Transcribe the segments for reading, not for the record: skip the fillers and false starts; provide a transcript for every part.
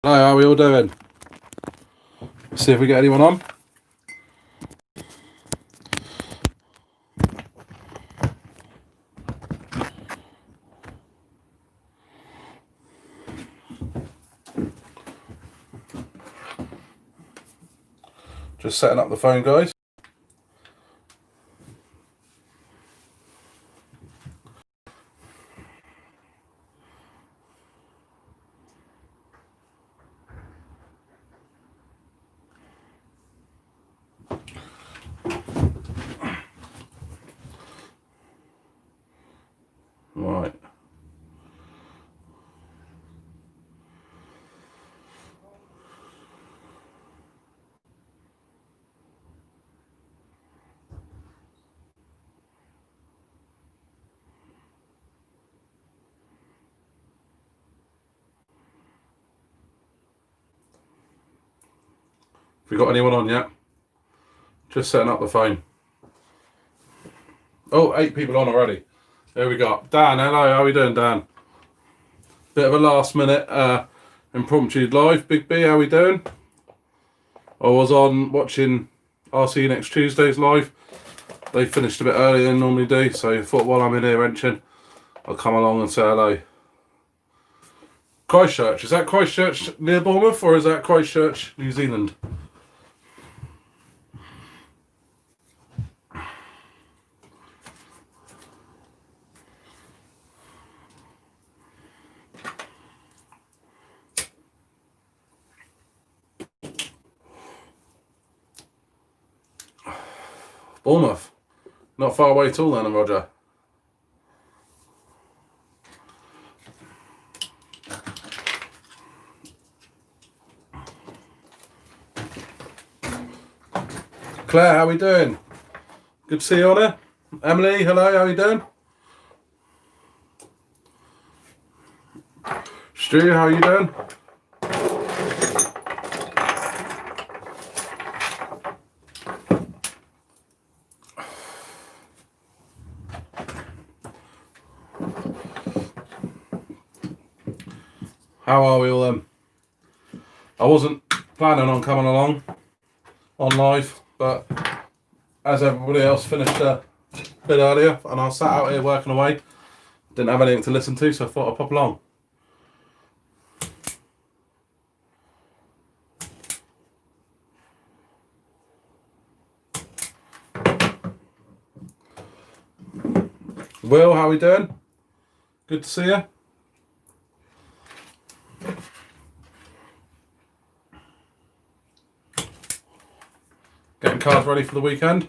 Hi, how are we all doing? See if we get anyone on. Just setting up the phone, guys. Right. Have we got anyone on yet? Just setting up the phone. Oh, 8 people on already. There we go. Dan, hello. How are we doing, Dan? Bit of a last minute impromptu live. Big B, how are we doing? I was on watching RC Next Tuesday's live. They finished a bit earlier than normally do, so I thought while I'm in here wrenching, I'll come along and say hello. Christchurch. Is that Christchurch near Bournemouth or is that Christchurch, New Zealand? Bournemouth. Not far away at all then, Roger. Claire, how we doing? Good to see you on there. Emily, hello, how you doing? Stu, how you doing? How are we all then? I wasn't planning on coming along on live, but as everybody else finished a bit earlier and I sat out here working away, didn't have anything to listen to, so I thought I'd pop along. Will, how we doing? Good to see you. Getting cars ready for the weekend.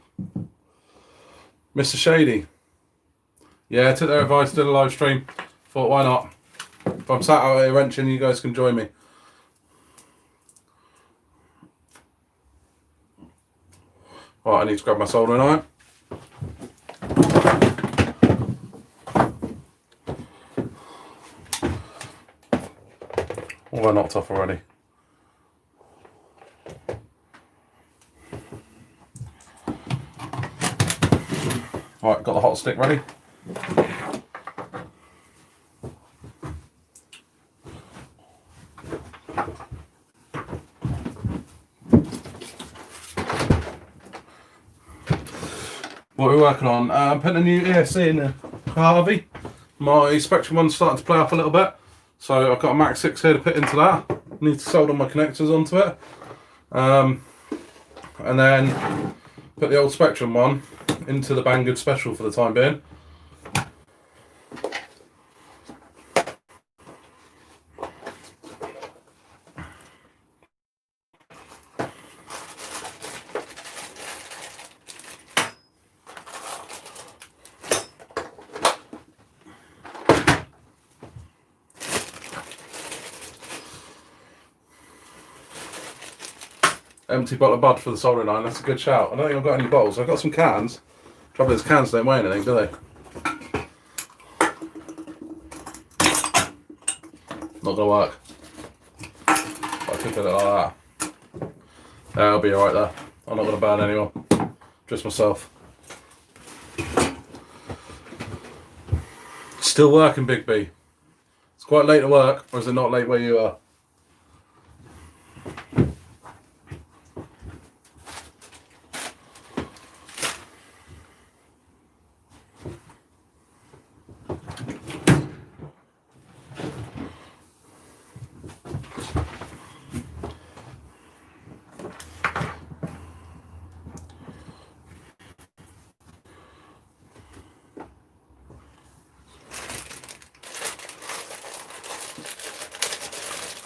Mr. Shady. Yeah, I took their advice, did a live stream. Thought, why not? If I'm sat out here wrenching, you guys can join me. Right, I need to grab my soldering iron. Oh, they're knocked off already. Right, got the hot stick ready. What are we working on? I'm putting a new ESC in the Harvey. My Spectrum one's starting to play up a little bit. So I've got a Max 6 here to put into that. Need to solder my connectors onto it. And then put the old Spectrum one into the Banggood Special for the time being. Empty bottle of Bud for the soldering iron, that's a good shout. I don't think I've got any bottles, I've got some cans. Trouble is cans don't weigh anything, do they? Not gonna work. I could put it like that. I'll be alright there. I'm not gonna burn anyone. Just myself. Still working, Big B. It's quite late to work, or is it not late where you are?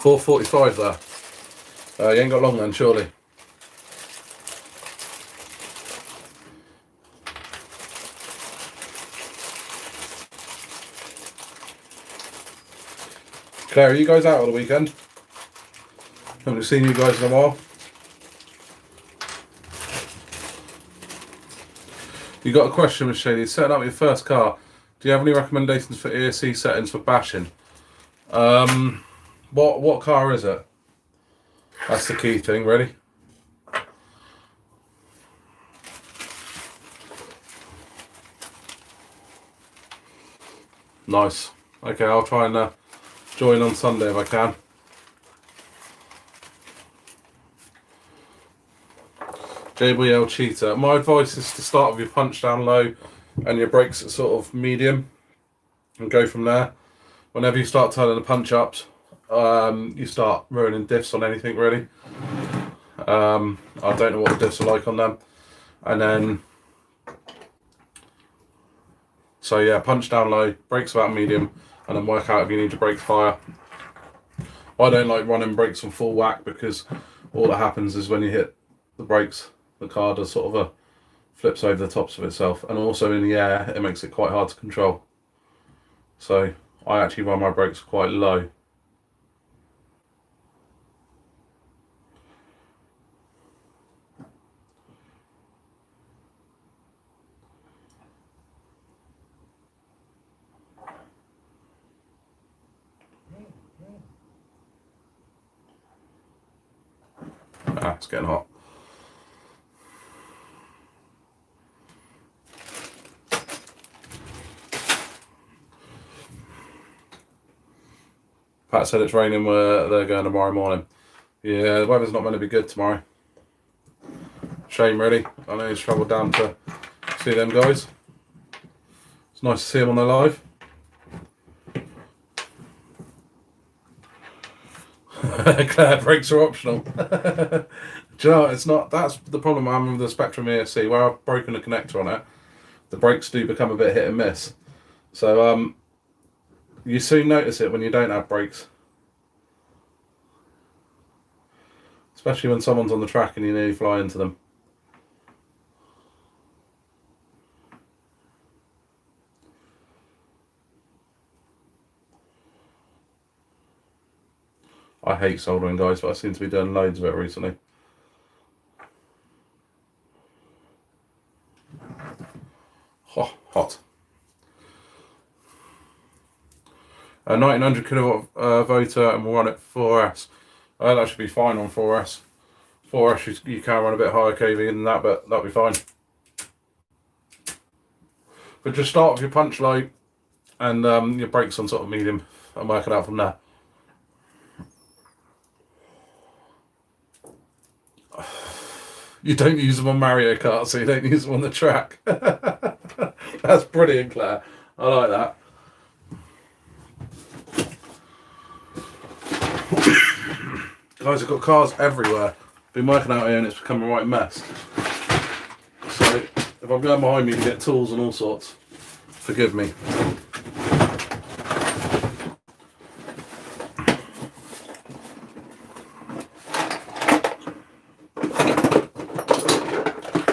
4:45 there. You ain't got long then, surely. Claire, are you guys out on the weekend? Haven't seen you guys in a while. You got a question, Michelle? Setting up your first car. Do you have any recommendations for ESC settings for bashing? What car is it? That's the key thing. Ready? Nice. Okay, I'll try and join on Sunday if I can. JBL Cheetah. My advice is to start with your punch down low and your brakes at sort of medium and go from there. Whenever you start turning the punch ups, you start ruining diffs on anything really. I don't know what the diffs are like on them. And then, so yeah, punch down low, brakes about medium, and then work out if you need your brakes higher. I don't like running brakes on full whack because all that happens is when you hit the brakes, the car does sort of a flips over the tops of itself, and also in the air it makes it quite hard to control. So I actually run my brakes quite low. It's getting hot. Pat said it's raining where they're going tomorrow morning. Yeah, the weather's not going to be good tomorrow. Shame, really. I know he's travelled down to see them guys. It's nice to see them on their live. Claire, brakes are optional. Do you know, it's not. That's the problem I'm with the Spectrum ESC, where I've broken the connector on it. The brakes do become a bit hit and miss. So you soon notice it when you don't have brakes. Especially when someone's on the track and you nearly fly into them. I hate soldering, guys, but I seem to be doing loads of it recently. Oh, hot. A 1900 kilowatt voter, and we'll run it 4S. That should be fine on 4S. 4S, you can run a bit higher kV than that, but that'll be fine. But just start with your punch low and your brakes on sort of medium and work it out from there. You don't use them on Mario Kart, so you don't use them on the track. That's brilliant, Claire. I like that. Guys, I've got cars everywhere. Been working out here and it's become a right mess. So, if I'm going behind me to get tools and all sorts, forgive me.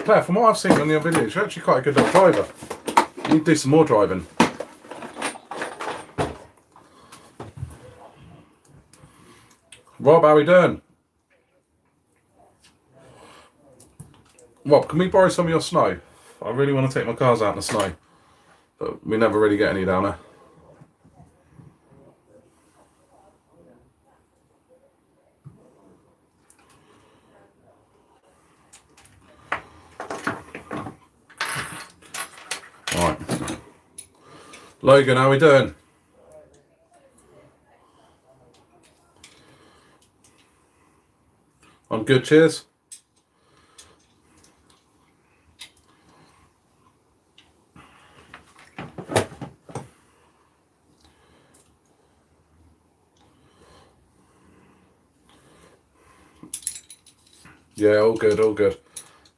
Claire, from what I've seen on your videos, you're actually quite a good little driver. You need to do some more driving. Rob, how we doing? Rob, can we borrow some of your snow? I really want to take my cars out in the snow, but we never really get any down there. Alright. Logan, how we doing? I'm good, cheers. Yeah, all good, all good.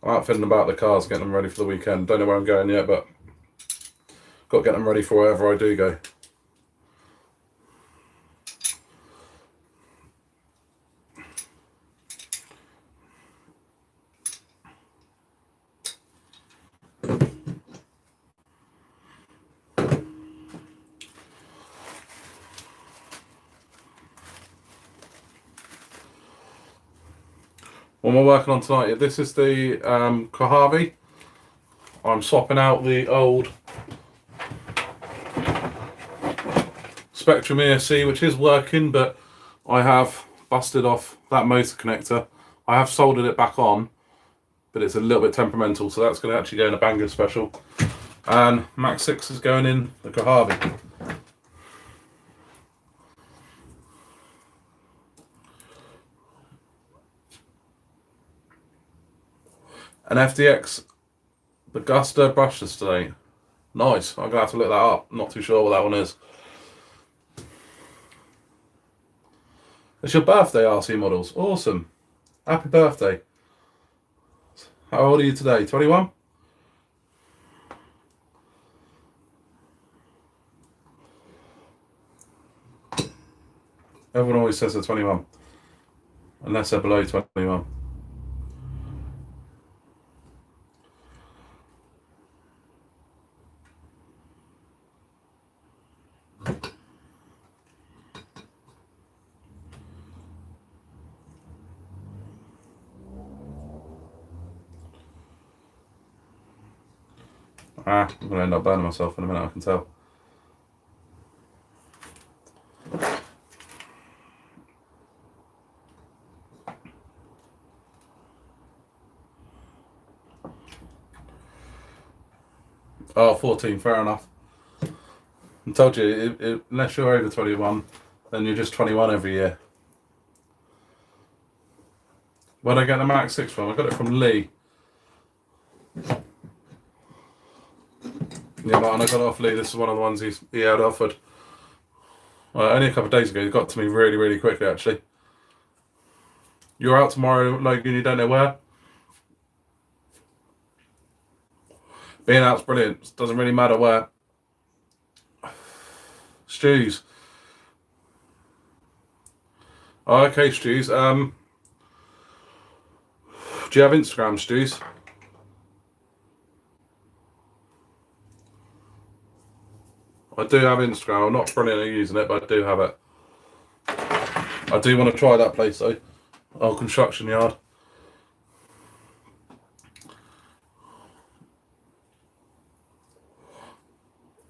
I'm out fiddling about the cars, getting them ready for the weekend. Don't know where I'm going yet, but got to get them ready for wherever I do go. What am I working on tonight? This is the Kohavi. I'm swapping out the old Spectrum ESC, which is working, but I have busted off that motor connector. I have soldered it back on, but it's a little bit temperamental, so that's going to actually go in a Bangor special. And Max 6 is going in the Kohavi. An FDX Augusta brushless today. Nice. I'm going to have to look that up. Not too sure what that one is. It's your birthday, RC Models. Awesome. Happy birthday. How old are you today? 21? Everyone always says they're 21. Unless they're below 21. I'm going to end up burning myself in a minute, I can tell. Oh, 14, fair enough. I told you, unless you're over 21, then you're just 21 every year. Where did I get the Max 6 from? I got it from Lee. Yeah, and I got it off Lee. This is one of the ones he had offered. Well, only a couple of days ago. He got to me really, really quickly, actually. You're out tomorrow, Logan, you don't know where? Being out's brilliant. Doesn't really matter where. Stews. Oh, okay, Stews. Do you have Instagram, Stews? I do have Instagram. I'm not brilliant at using it, but I do have it. I do want to try that place though. Old construction yard.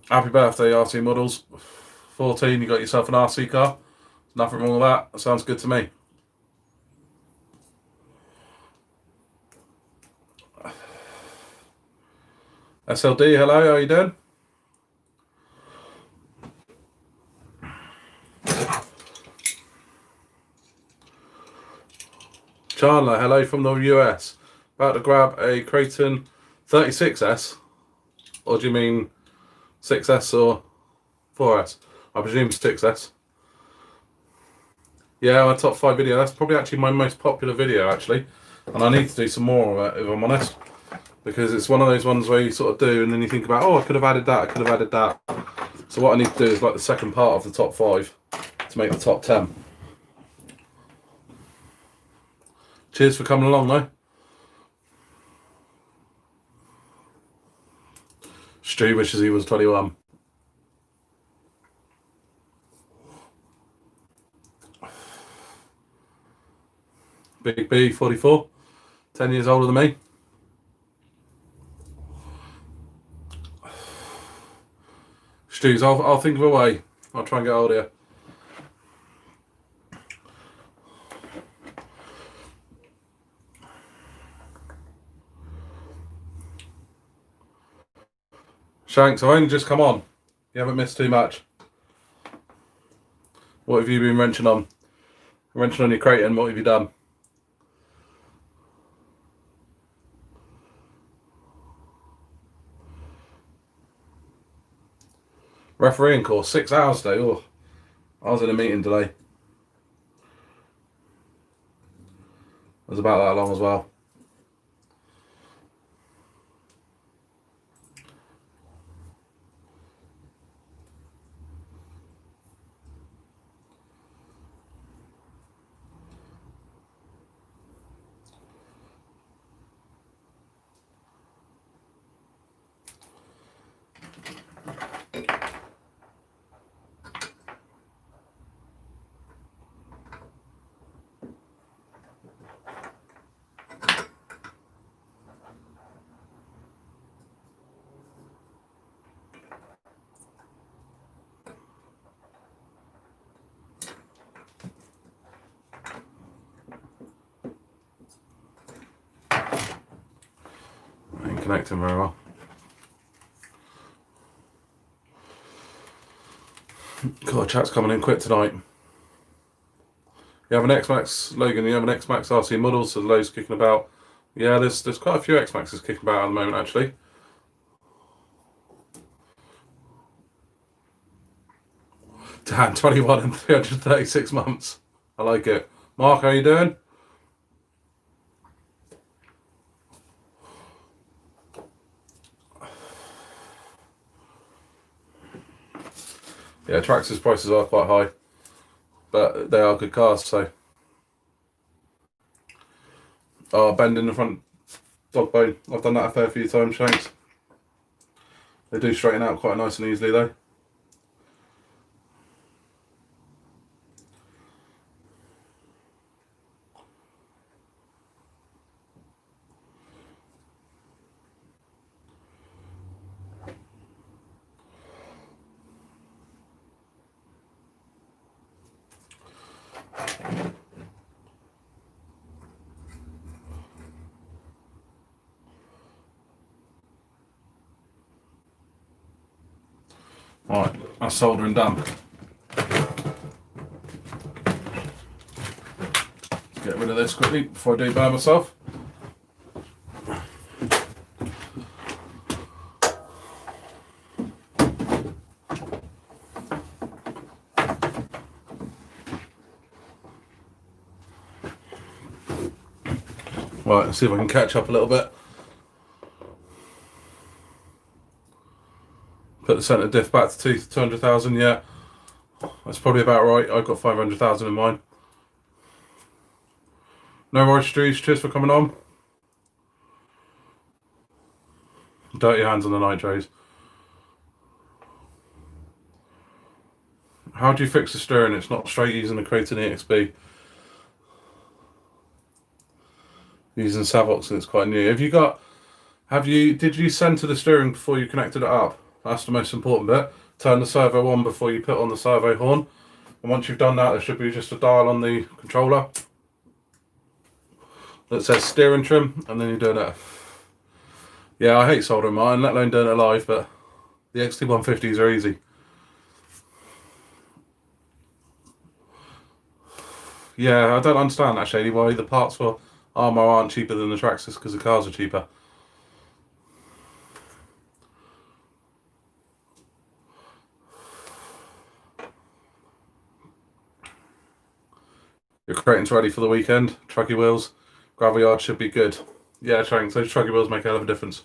Happy birthday, RC Models. 14, you got yourself an RC car. Nothing wrong with that. That sounds good to me. SLD, hello, how you doing? Chandler, hello from the US. About to grab a Creighton 36S. Or do you mean 6S or 4S? I presume 6S. Yeah, my top 5 video. That's probably actually my most popular video, actually. And I need to do some more of it, if I'm honest. Because it's one of those ones where you sort of do and then you think about, oh, I could have added that, I could have added that. So what I need to do is like the second part of the top 5 to make the top 10. Cheers for coming along, though. Stu wishes he was 21. Big B, 44. 10 years older than me. Stu's, I'll think of a way. I'll try and get hold of you. Shanks, I've only just come on. You haven't missed too much. What have you been wrenching on? Wrenching on your Creighton, what have you done? Refereeing course, 6 hours today. Oh, I was in a meeting today. It was about that long as well. connecting very well. God, chat's coming in quick tonight. You have an X-Max, Logan, you have an X-Max RC model, so loads kicking about. Yeah, there's quite a few X-Maxes kicking about at the moment, actually. Dan, 21 and 336 months. I like it. Mark, how you doing? Yeah, Traxxas prices are quite high, but they are good cars, so. Oh, bend in the front dog bone. I've done that a fair few times, Shanks. They do straighten out quite nice and easily, though. Alright, that's soldering done. Get rid of this quickly before I do burn myself. Right, let's see if I can catch up a little bit. Put the centre diff back to 200,000, yeah. That's probably about right. I've got 500,000 in mine. No worries, Drees. Cheers for coming on. Dirty hands on the nitros. How do you fix the steering? It's not straight using the Kraton EXP. Using Savox and it's quite new. Did you center the steering before you connected it up? That's the most important bit. Turn the servo on before you put on the servo horn. And once you've done that, there should be just a dial on the controller that says steering trim, and then you're doing it. Yeah, I hate soldering mine, let alone doing it live, but the XT150s are easy. Yeah, I don't understand that, Shady, why the parts for Armour aren't cheaper than the Traxxas, because the cars are cheaper. Your Kraton's ready for the weekend. Trucky wheels, gravel yard should be good. Yeah, Shanks, those trucky wheels make a hell of a difference.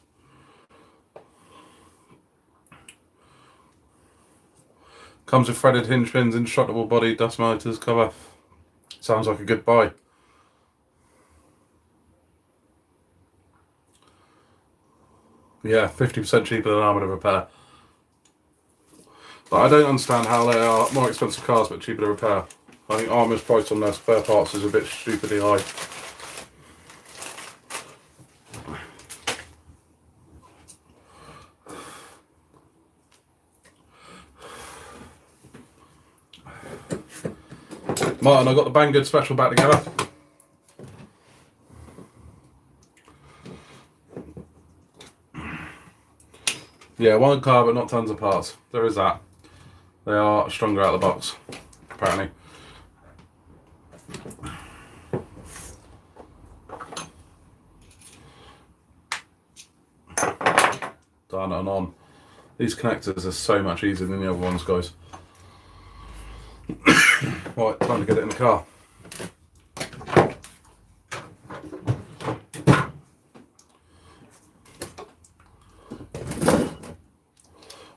Comes with threaded hinge pins, indestructible body, dust monitors, cover. Sounds like a good buy. Yeah, 50% cheaper than Armour to repair. But I don't understand how they are more expensive cars but cheaper to repair. I think Armour's price on their spare parts is a bit stupidly high. Martin, I got the Banggood special back together. Yeah, one car but not tons of parts. There is that. They are stronger out of the box, apparently. Done and on. These connectors are so much easier than the other ones, guys. Right, time to get it in the car.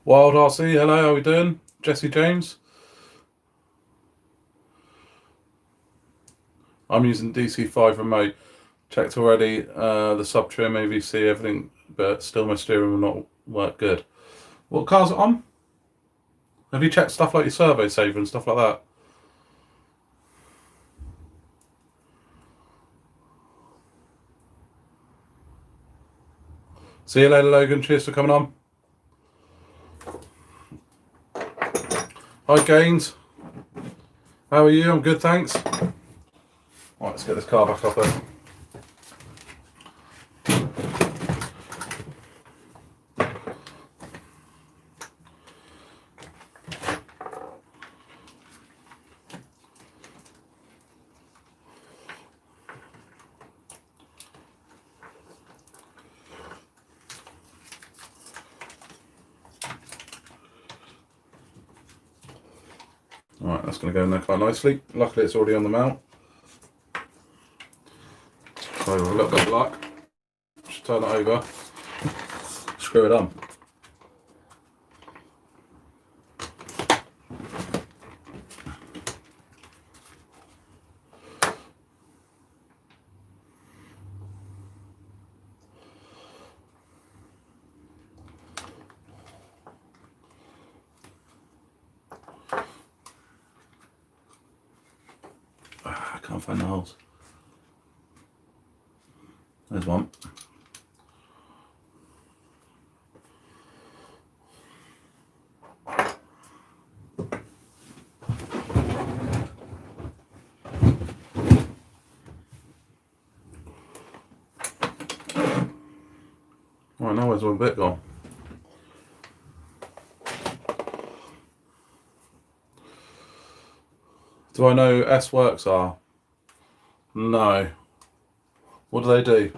Wild RC, hello, how are we doing? Jesse James. I'm using DC5 remote. Checked already, the sub trim, AVC, everything, but still my steering will not work good. What car's it on? Have you checked stuff like your servo saver and stuff like that? See you later, Logan. Cheers for coming on. Hi, Gaines. How are you? I'm good, thanks. Right, let's get this car back up there. that's going to go in there quite nicely. Luckily it's already on the mount. So with a little bit of luck, just turn it over, screw it on. I can't find the holes. There's one. Right, now where's one bit gone? Do I know S-Works are? No. What do they do?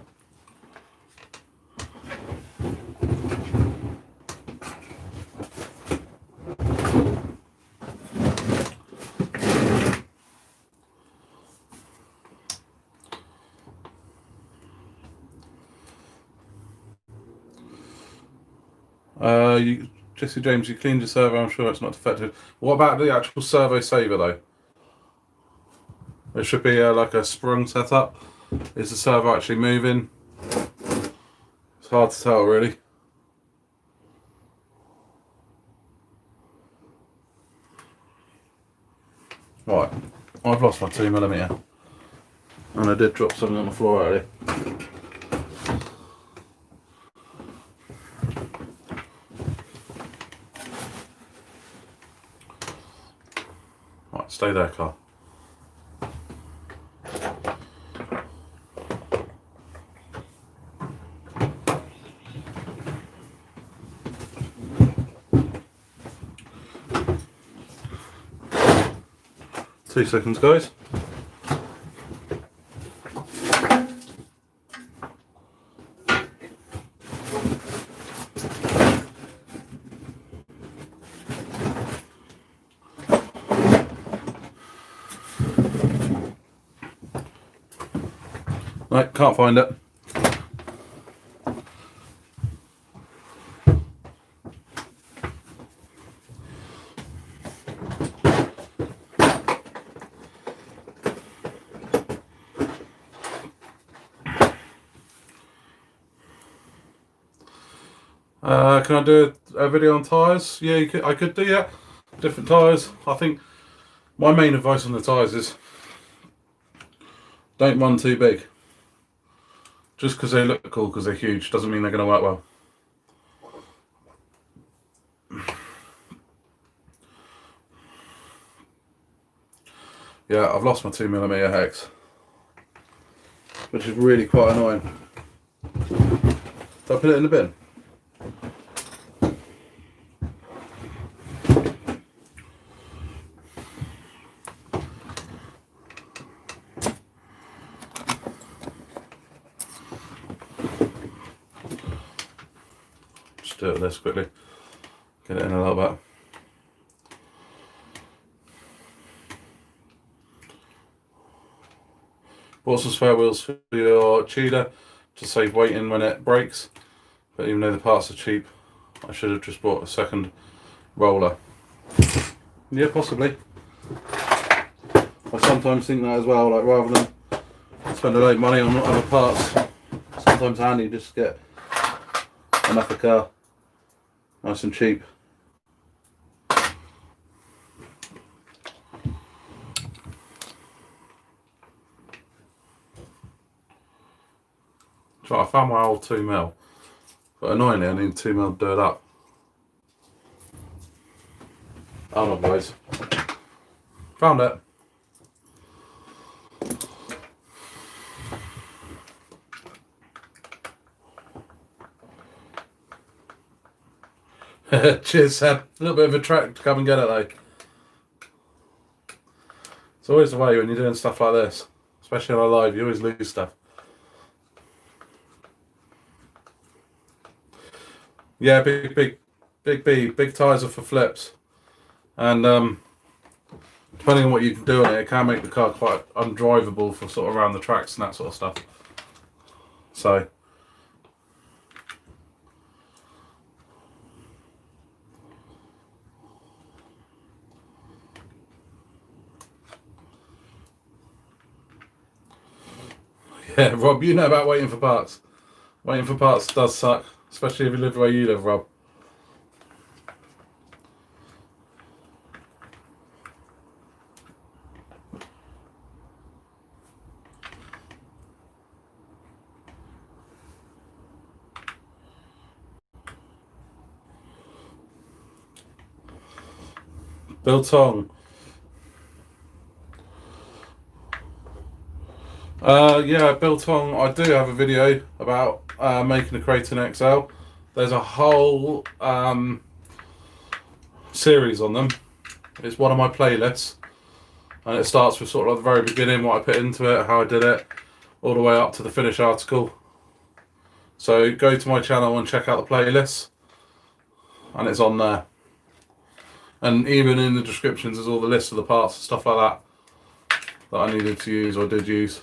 Jesse James, you cleaned your servo, I'm sure it's not defective. What about the actual servo saver though? There should be like a sprung setup. Is the servo actually moving? It's hard to tell really. Right, I've lost my 2mm. And I did drop something on the floor earlier. Right, stay there, Carl. Two seconds, guys. Right, can't find it. Can I do a video on tyres? Yeah, I could do that. Different tyres. I think my main advice on the tyres is don't run too big. Just because they look cool, because they're huge, doesn't mean they're going to work well. Yeah, I've lost my 2mm hex, which is really quite annoying. Do I put it in the bin? Just do it with this quickly. Get it in a little bit. Bought some spare wheels for your Cheetah to save waiting when it breaks, but even though the parts are cheap, I should have just bought a second roller. Yeah, possibly. I sometimes think that as well, like rather than spend a load of money on other parts, sometimes handy just to get enough a car, nice and cheap. So I found my old 2mm, but annoyingly I need 2mm dirt up. Hold on guys, found it. Cheers Seb, a little bit of a trek to come and get it though. It's always the way when you're doing stuff like this, especially on a live, you always lose stuff. Yeah, big tyres are for flips, and depending on what you can do on it, it can make the car quite undrivable for sort of around the tracks and that sort of stuff. So yeah, Rob, you know about waiting for parts. Waiting for parts does suck, especially if you live where you live, Rob. Biltong. Yeah, Biltong. I do have a video about making a Kraton XL. There's a whole series on them. It's one of my playlists, and it starts with sort of the very beginning, what I put into it, how I did it, all the way up to the finished article. So go to my channel and check out the playlist, and it's on there. And even in the descriptions, there's all the lists of the parts and stuff like that I needed to use or did use.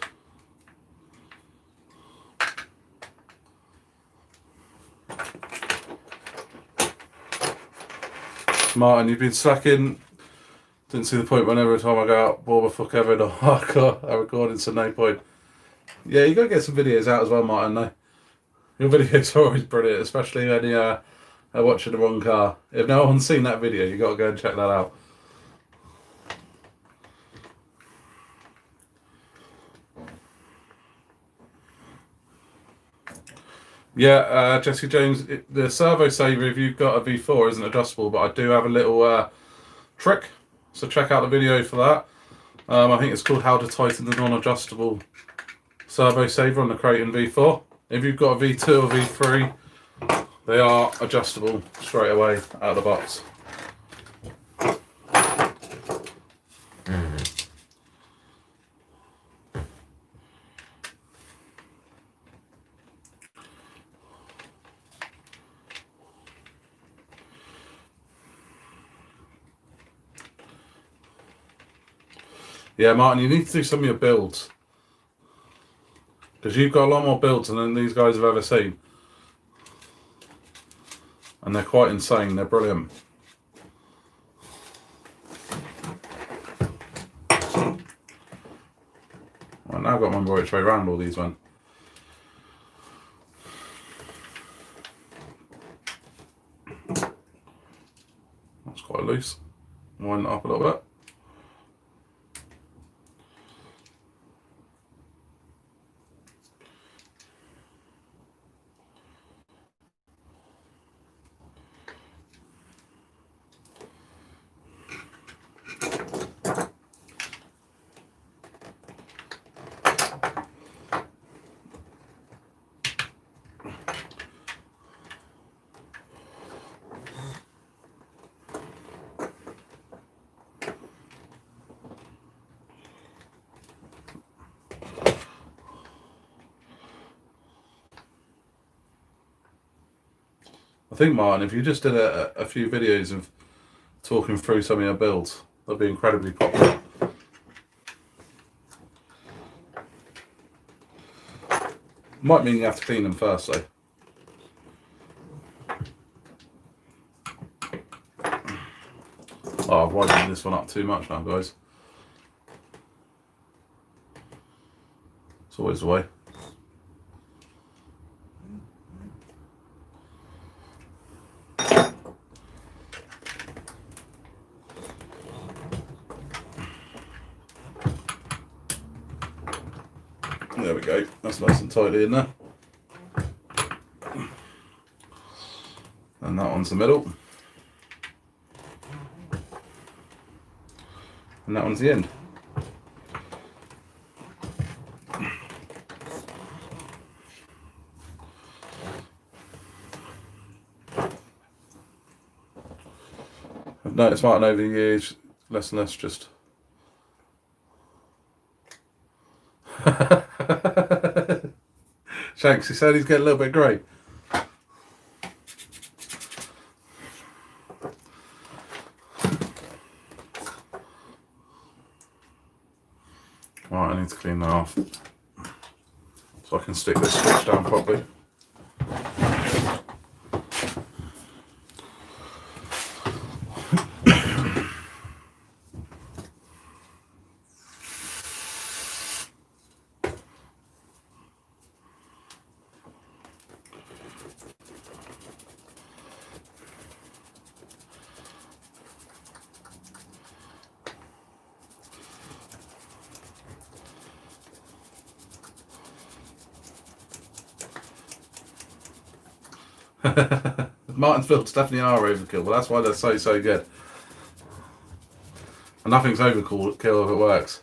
Martin, you've been slacking. Didn't see the point when every time I go out, bore the fuck ever in a hardcore recording, so no point. Yeah, you gotta get some videos out as well, Martin, though. Your videos are always brilliant, especially when you're watching the wrong car. If no one's seen that video, you gotta go and check that out. Yeah, Jesse James, the servo saver, if you've got a V4, isn't adjustable, but I do have a little trick, so check out the video for that. I think it's called How to Tighten the Non-Adjustable Servo Saver on the Kraton V4. If you've got a V2 or V3, they are adjustable straight away out of the box. Yeah, Martin, you need to do some of your builds, because you've got a lot more builds than these guys have ever seen. And they're quite insane, they're brilliant. Well, now I've got to remember which way around all these went. That's quite loose. Wind it up a little bit. I think, Martin, if you just did a few videos of talking through some of your builds, they'll be incredibly popular. Might mean you have to clean them first, though. Oh, I've widened this one up too much now, guys. It's always the way. There we go, that's nice and tidy in there. And that one's the middle. And that one's the end. I've noticed, Martin, over the years, less and less just... Shanks, he said he's getting a little bit grey. So I can stick this switch down properly. Martins Filters definitely are overkill, but that's why they're so good. And nothing's overkill if it works.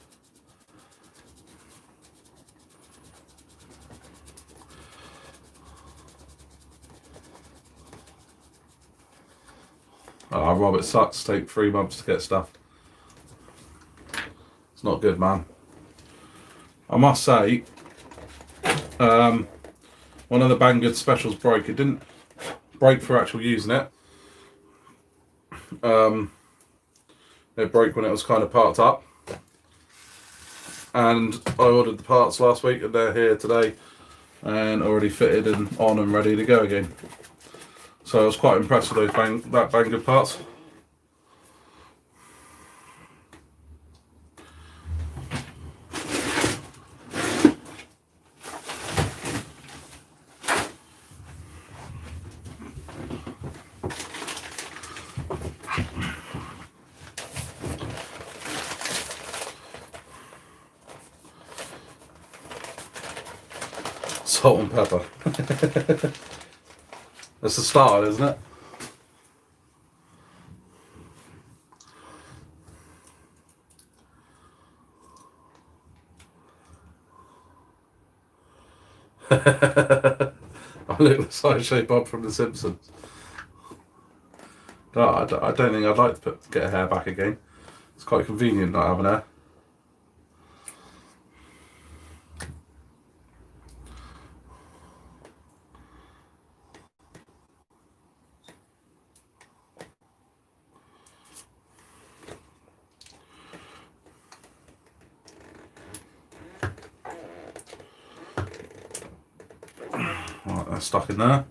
Oh, Rob, it sucks. Take 3 months to get stuff. It's not good, man. I must say, one of the Banggood specials broke. It didn't break for actual using it. It broke when it was kind of parked up. And I ordered the parts last week and they're here today and already fitted and on and ready to go again. So I was quite impressed with those Banggood parts. Salt and pepper. That's the start, isn't it? I look like Sideshow Bob from The Simpsons. No, I don't think I'd like to get a hair back again. It's quite convenient not having hair. Right, that's stuck in there.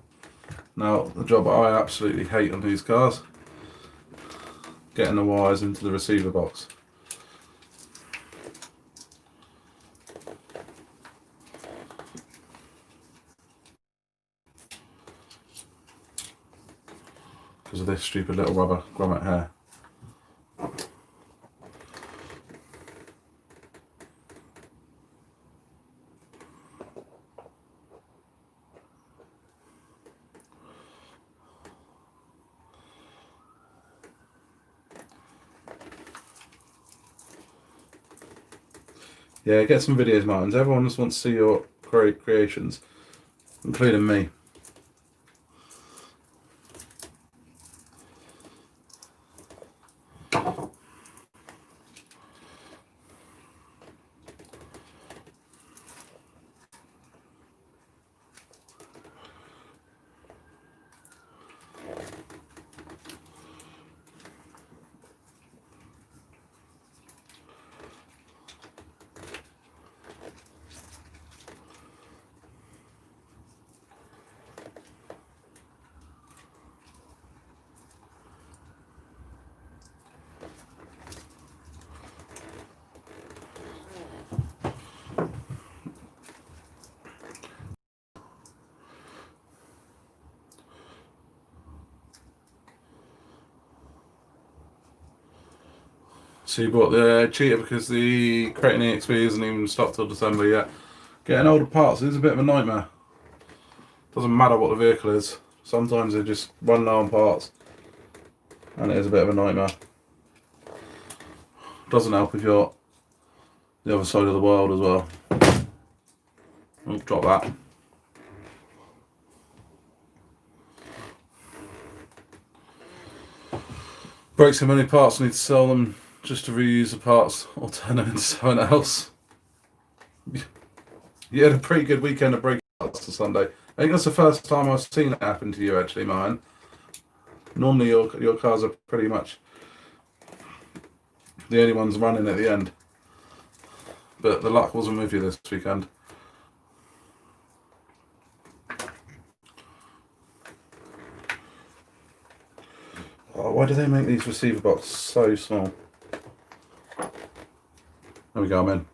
Now, the job I absolutely hate on these cars, getting the wires into the receiver box. Because of this stupid little rubber grommet hair. Yeah, get some videos, Martins. Everyone just wants to see your creations, including me. So you bought the Cheetah because the Kraton EXP isn't even stopped till December yet. Getting older parts is a bit of a nightmare. Doesn't matter what the vehicle is. Sometimes they just run low on parts. And it is a bit of a nightmare. Doesn't help if you're the other side of the world as well. Oh, drop that. Break so many parts, need to sell them just to reuse the parts or turn them into something else. You had a pretty good weekend of break parts to Sunday. I think that's the first time I've seen it happen to you, actually, Martin. Normally your cars are pretty much the only ones running at the end. but the luck wasn't with you this weekend. Oh, why do they make these receiver boxes so small? There we go, I'm in.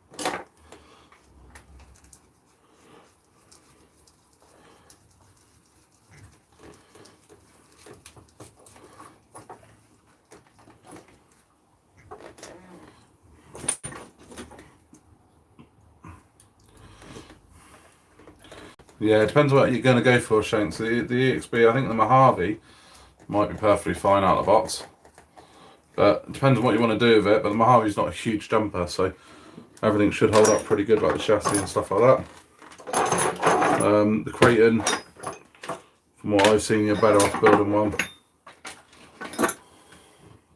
Yeah, it depends what you're going to go for, Shanks. The EXB, I think the Mojave might be perfectly fine out of the box. But it depends on what you want to do with it. But the Mojave's not a huge jumper, so everything should hold up pretty good, like the chassis and stuff like that. The Creighton, from what I've seen, you're better off building one.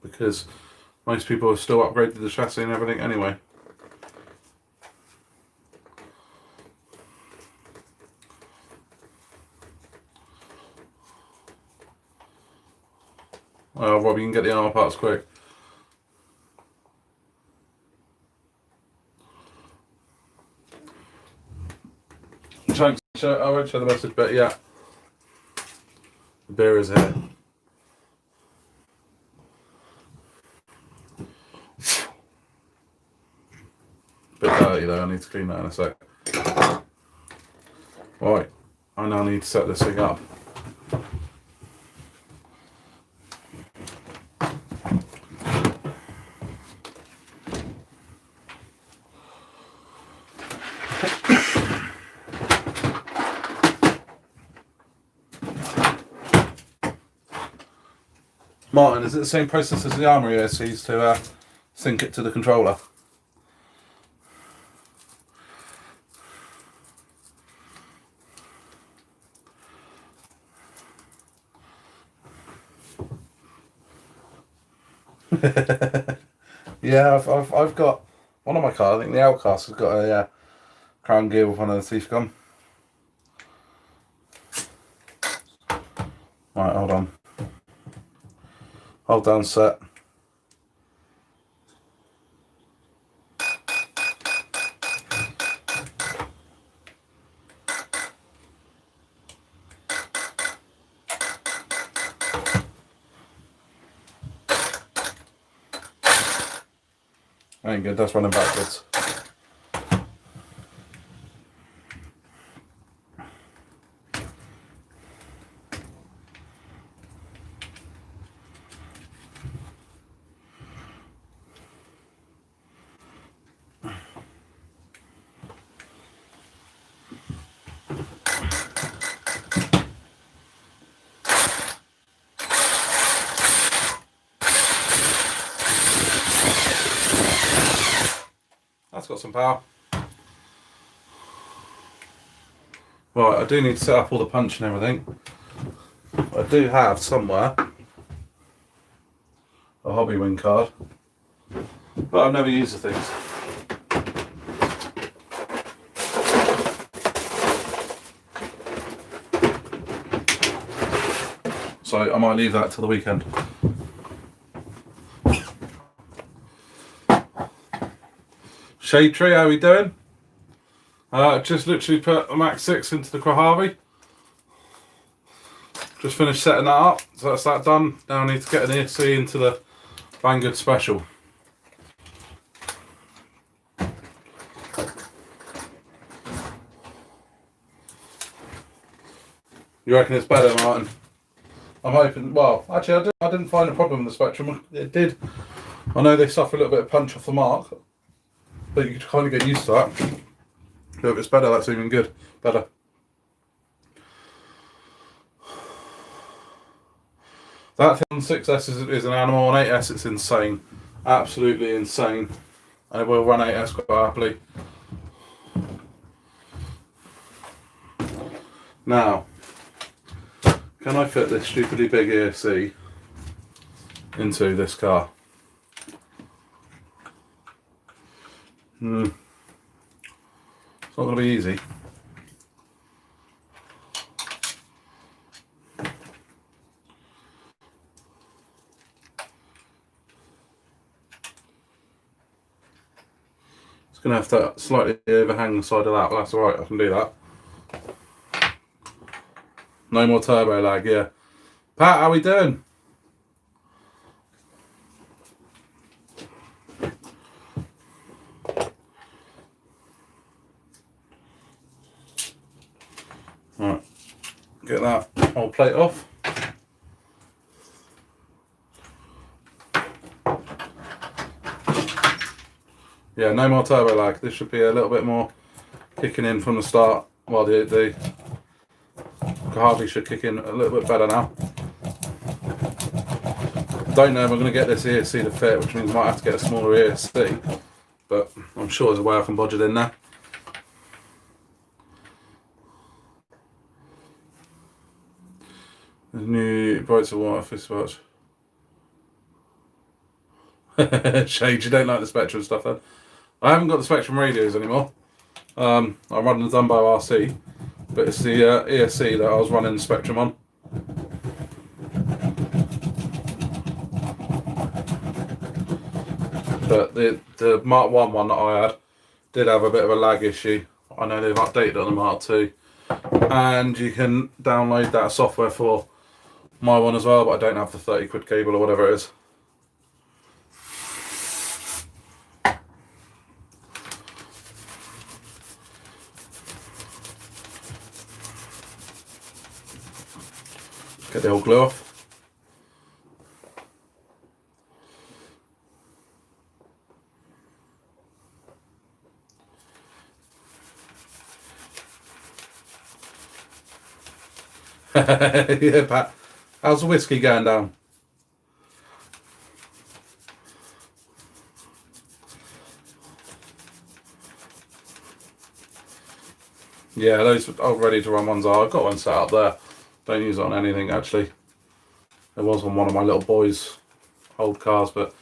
Because most people have still upgraded the chassis and everything anyway. Well, Rob, you can get the armor parts quick. Thanks. I won't show the message, but yeah. The beer is here. Bit dirty though, I need to clean that in a sec. Right, I now need to set this thing up. Martin, is it the same process as the Armory OCs to sync it to the controller? Yeah, I've got one on my car. I think the Outcast has got a crown gear with one of the teeth gone. Right, hold on. Hold down set. Ain't good, that's running backwards. That's got some power. Right, I do need to set up all the punch and everything. I do have somewhere a Hobbywing card, but I've never used the things. So I might leave that till the weekend. Shade Tree, how are we doing? Just literally put a Max 6 into the Mojave. Just finished setting that up, so that's that done. Now I need to get an ESC into the Banggood Special. You reckon it's better, Martin? I'm hoping. Well, actually, I didn't find a problem with the Spectrum. It did. I know they suffer a little bit of punch off the mark, but you can kind of get used to that. So if it's better, that's even good. Better. That thing on 6S is an animal. On 8S, it's insane. Absolutely insane. I will run 8S quite happily. Now, can I fit this stupidly big ESC into this car? It's not going to be easy. It's Gonna have to slightly overhang the side of that, but that's alright, I can do that. No more turbo lag, yeah. Pat, how we doing? Alright, get that whole plate off. Yeah, no more turbo lag. This should be a little bit more kicking in from the start. Well, the Harvey should kick in a little bit better now. Don't know if I'm going to get this ESC to fit, which means I might have to get a smaller ESC, but I'm sure there's a way I can bodge it in there. The new brights of water fist watch. Shade, you don't like the Spectrum stuff then? I haven't got the Spectrum radios anymore. I'm running the Dumbo RC, but it's the ESC that I was running the Spectrum on. But the Mark 1 one that I had did have a bit of a lag issue. I know they've updated it on the Mark 2. And you can download that software for my one as well, but I don't have the 30 quid cable or whatever it is. Get the old glue off. Yeah, Pat. How's the whiskey going down? Yeah, those old ready to run ones are. I've got one set up there. Don't use it on anything actually. There was on one of my little boys' old cars, but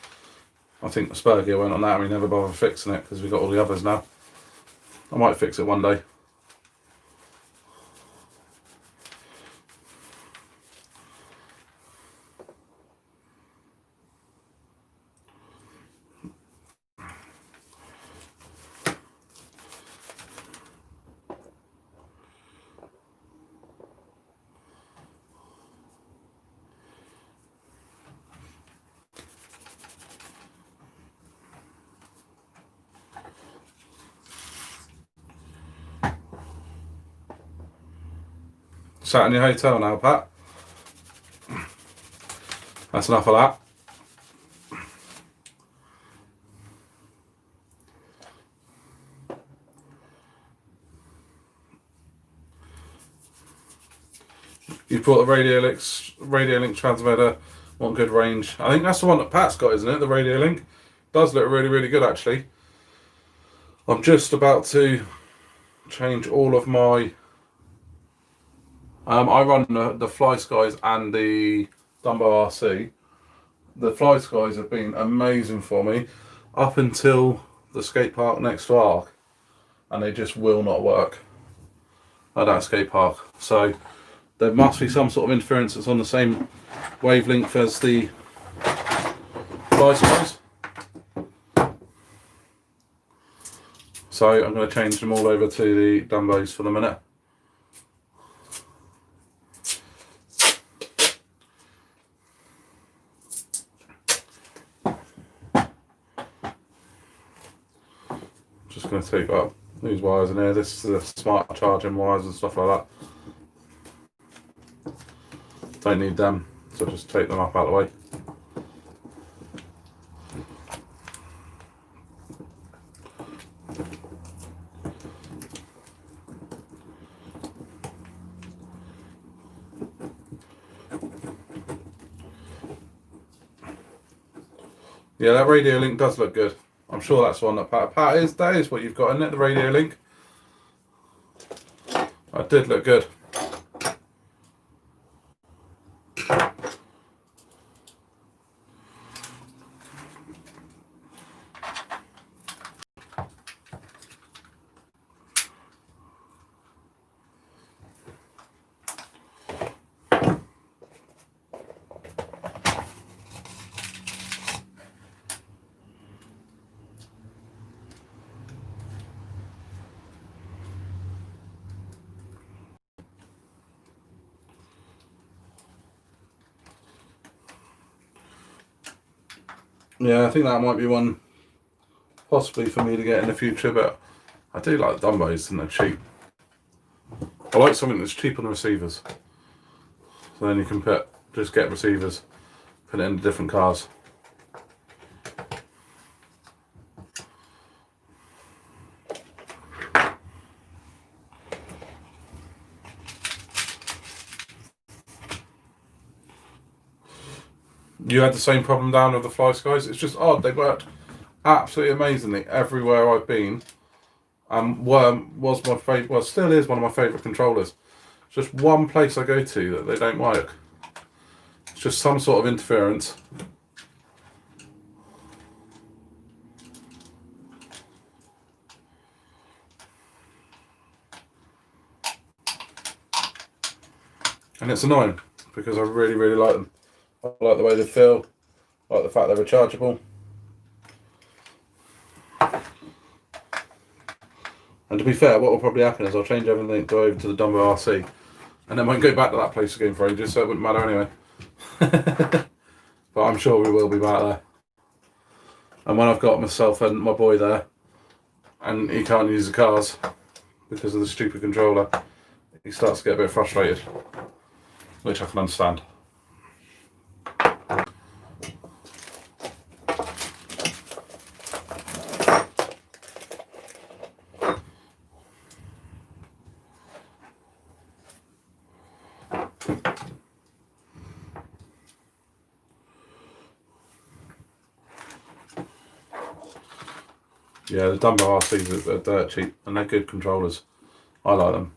I think the spur gear went on that and we never bothered fixing it because we got all the others now. I might fix it one day. Sat in your hotel now, Pat. That's enough of that. You brought the Radiolink transmitter, one good range. I think that's the one that Pat's got, isn't it? The Radiolink. Does look really, really good actually. I'm just about to change all of my I run the Fly Skies and the Dumbo RC. The Fly Skies have been amazing for me up until the skate park next to Ark, and they just will not work at that skate park. So there must be some sort of interference that's on the same wavelength as the Fly Skies. So I'm going to change them all over to the Dumbos for the minute. Just going to take up these wires in here. This is the smart charging wires and stuff like that. Don't need them, so just take them up out of the way. Yeah, that Radiolink does look good. I'm sure that's one that Pat is. That is what you've got, isn't it? The Radiolink. That did look good. Yeah, I think that might be one possibly for me to get in the future, but I do like Dumbos and they're cheap. I like something that's cheap on the receivers. So then you can just get receivers, put it into different cars. You had the same problem down with the Fly Skies. It's just odd. They worked absolutely amazingly everywhere I've been. Was my favorite. Well, still is one of my favorite controllers. It's just one place I go to that they don't work. It's just some sort of interference. And it's annoying because I really, really like them. I like the way they feel. I like the fact they're rechargeable. And to be fair, what will probably happen is I'll change everything, go over to the Dumbo RC, and then won't go back to that place again for ages, so it wouldn't matter anyway. But I'm sure we will be back there. And when I've got myself and my boy there, and he can't use the cars because of the stupid controller, he starts to get a bit frustrated, which I can understand. Yeah, the Dumbo RCs are dirt cheap and they're good controllers. I like them.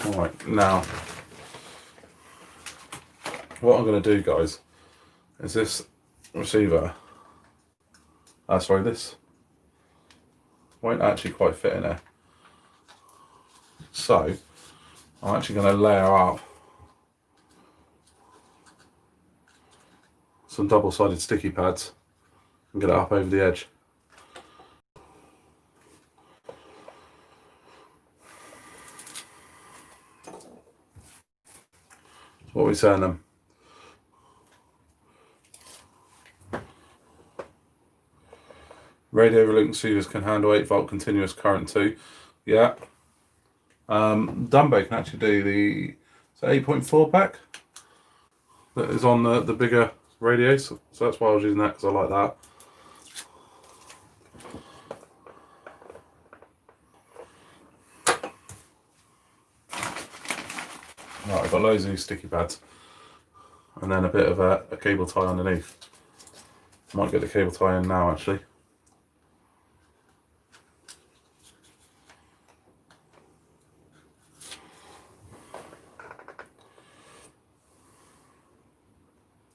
Alright, now what I'm going to do, guys, is this receiver, sorry, this won't actually quite fit in there. So I'm actually going to layer up some double-sided sticky pads and get it up over the edge. What are we saying then? Radio link receivers can handle 8-volt continuous current too. Yeah. Dumbo can actually do the 8.4 pack that is on the bigger radios. So that's why I was using that, because I like that. Right, I've got loads of these sticky pads. And then a bit of a cable tie underneath. Might get the cable tie in now actually.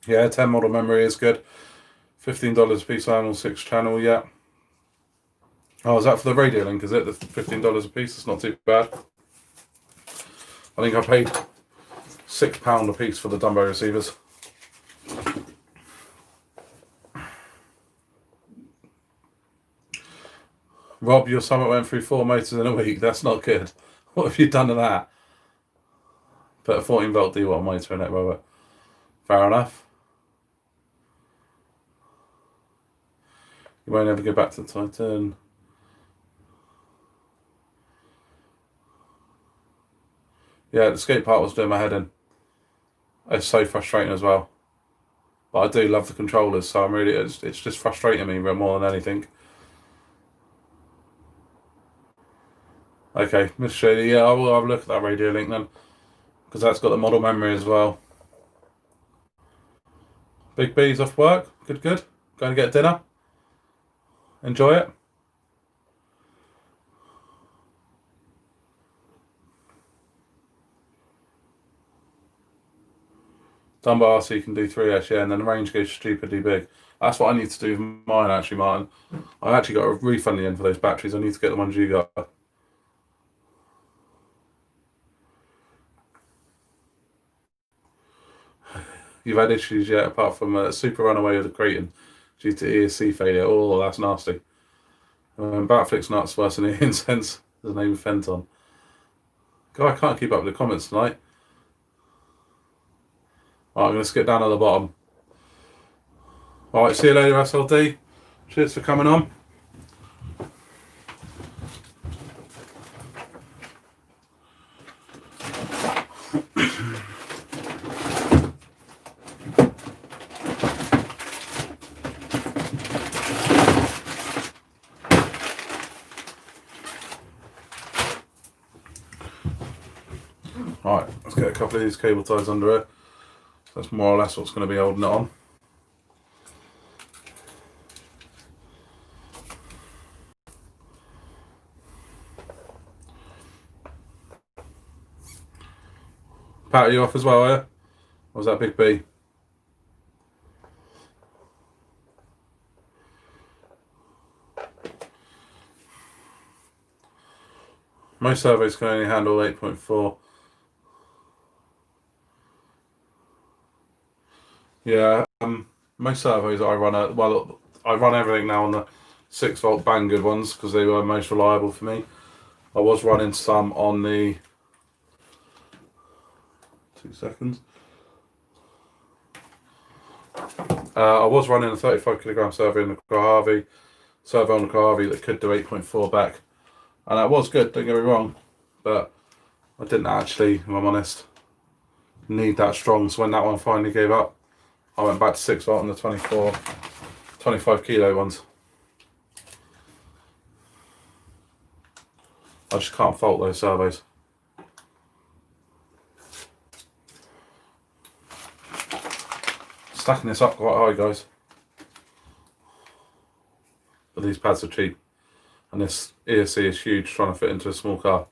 Yeah, 10 model memory is good. $15 a piece, Animal 6 channel, yeah. Oh, is that for the radio link, is it? The $15 a piece? It's not too bad. I think I paid £6 a piece for the Dumbo receivers. Rob, your Summit went through 4 motors in a week. That's not good. What have you done to that? Put a 14-volt D1 motor in it, Robert. Fair enough. You won't ever go back to the Titan. Yeah, the skate part was doing my head in. It's so frustrating as well. But I do love the controllers, so it's just frustrating me more than anything. Okay, Miss Shady, yeah, I will have a look at that radio link then, because that's got the model memory as well. Big B's off work. Good, good. Going to get dinner. Enjoy it. Dumbo RC can do 3S, yeah, and then the range goes stupidly big. That's what I need to do with mine, actually, Martin. I actually got a refund in the end for those batteries. I need to get the ones you got. You've had issues yet, apart from Super Runaway with the Creighton due to ESC failure. Oh, that's nasty. Batflick's nuts worse than Ian Sense. There's name of Fenton. God, I can't keep up with the comments tonight. Right, I'm going to skip down to the bottom. Alright, see you later, SLD. Cheers for coming on. Right, let's get a couple of these cable ties under it. That's more or less what's going to be holding it on. Pat, are you off as well, are you? Or was that Big B? Most servos can only handle 8.4. Yeah, most servos I run I run everything now on the 6-volt Banggood ones because they were most reliable for me. I was running some on the 2 seconds. I was running a 35 kilogram servo in the Kohavi that could do 8.4 back, and that was good. Don't get me wrong, but I didn't actually, if I'm honest, need that strong. So when that one finally gave up, I went back to 6-volt on the 25 kilo ones. I just can't fault those servos. Stacking this up quite high, guys. But these pads are cheap, and this ESC is huge, trying to fit into a small car.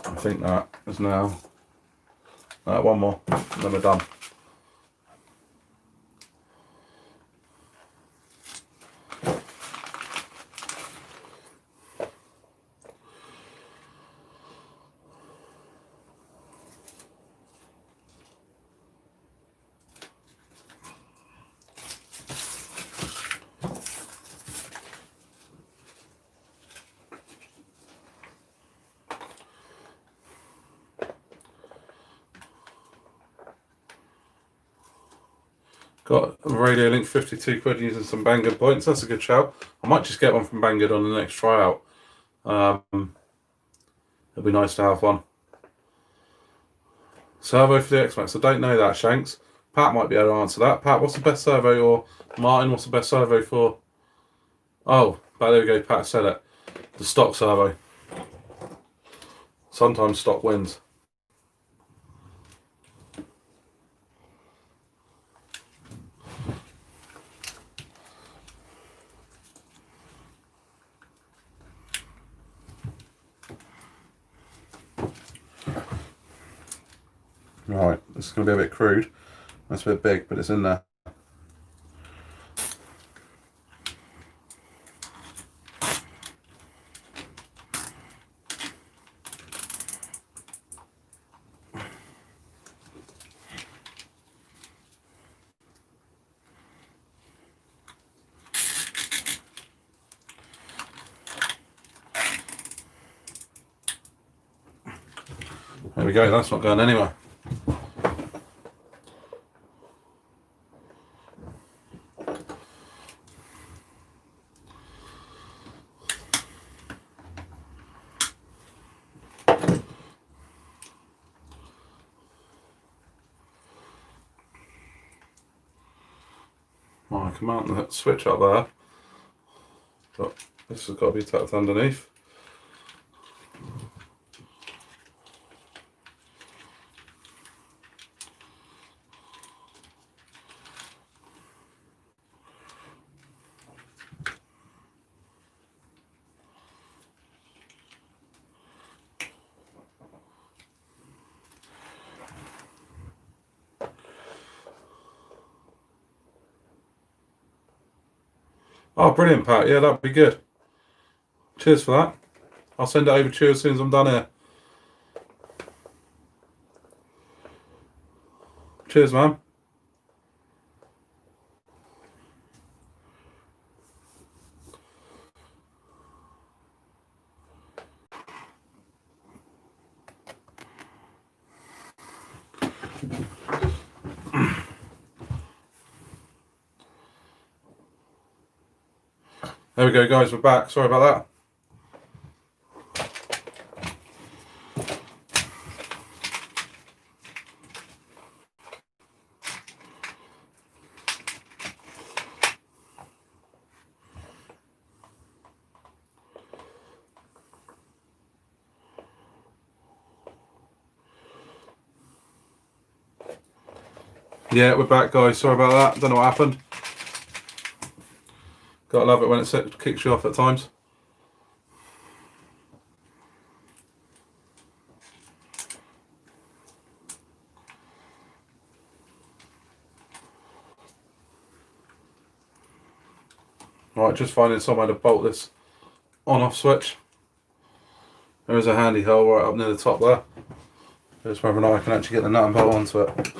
I think that is now one more, and then we're done. Got a Radio Link 52 quid using some Banggood points. That's a good shout. I might just get one from Banggood on the next tryout. It'd be nice to have one. Servo for the X-Max. I don't know that, Shanks. Pat might be able to answer that. Pat, what's the best servo? Or Martin, what's the best servo for? Oh, but there we go. Pat said it. The stock servo. Sometimes stock wins. Right, this is going to be a bit crude. That's a bit big, but it's in there. There we go, that's not going anywhere. Well, I can mount that switch up there, but this has got to be tucked underneath. Oh, brilliant, Pat. Yeah, that'd be good. Cheers for that. I'll send it over to you as soon as I'm done here. Cheers, man. There we go, guys. We're back. Sorry about that. Yeah, we're back, guys. Sorry about that. Don't know what happened. Gotta love it when it kicks you off at times. Right, just finding somewhere to bolt this on-off switch. There is a handy hole right up near the top there. Just whether or not I can actually get the nut and bolt onto it.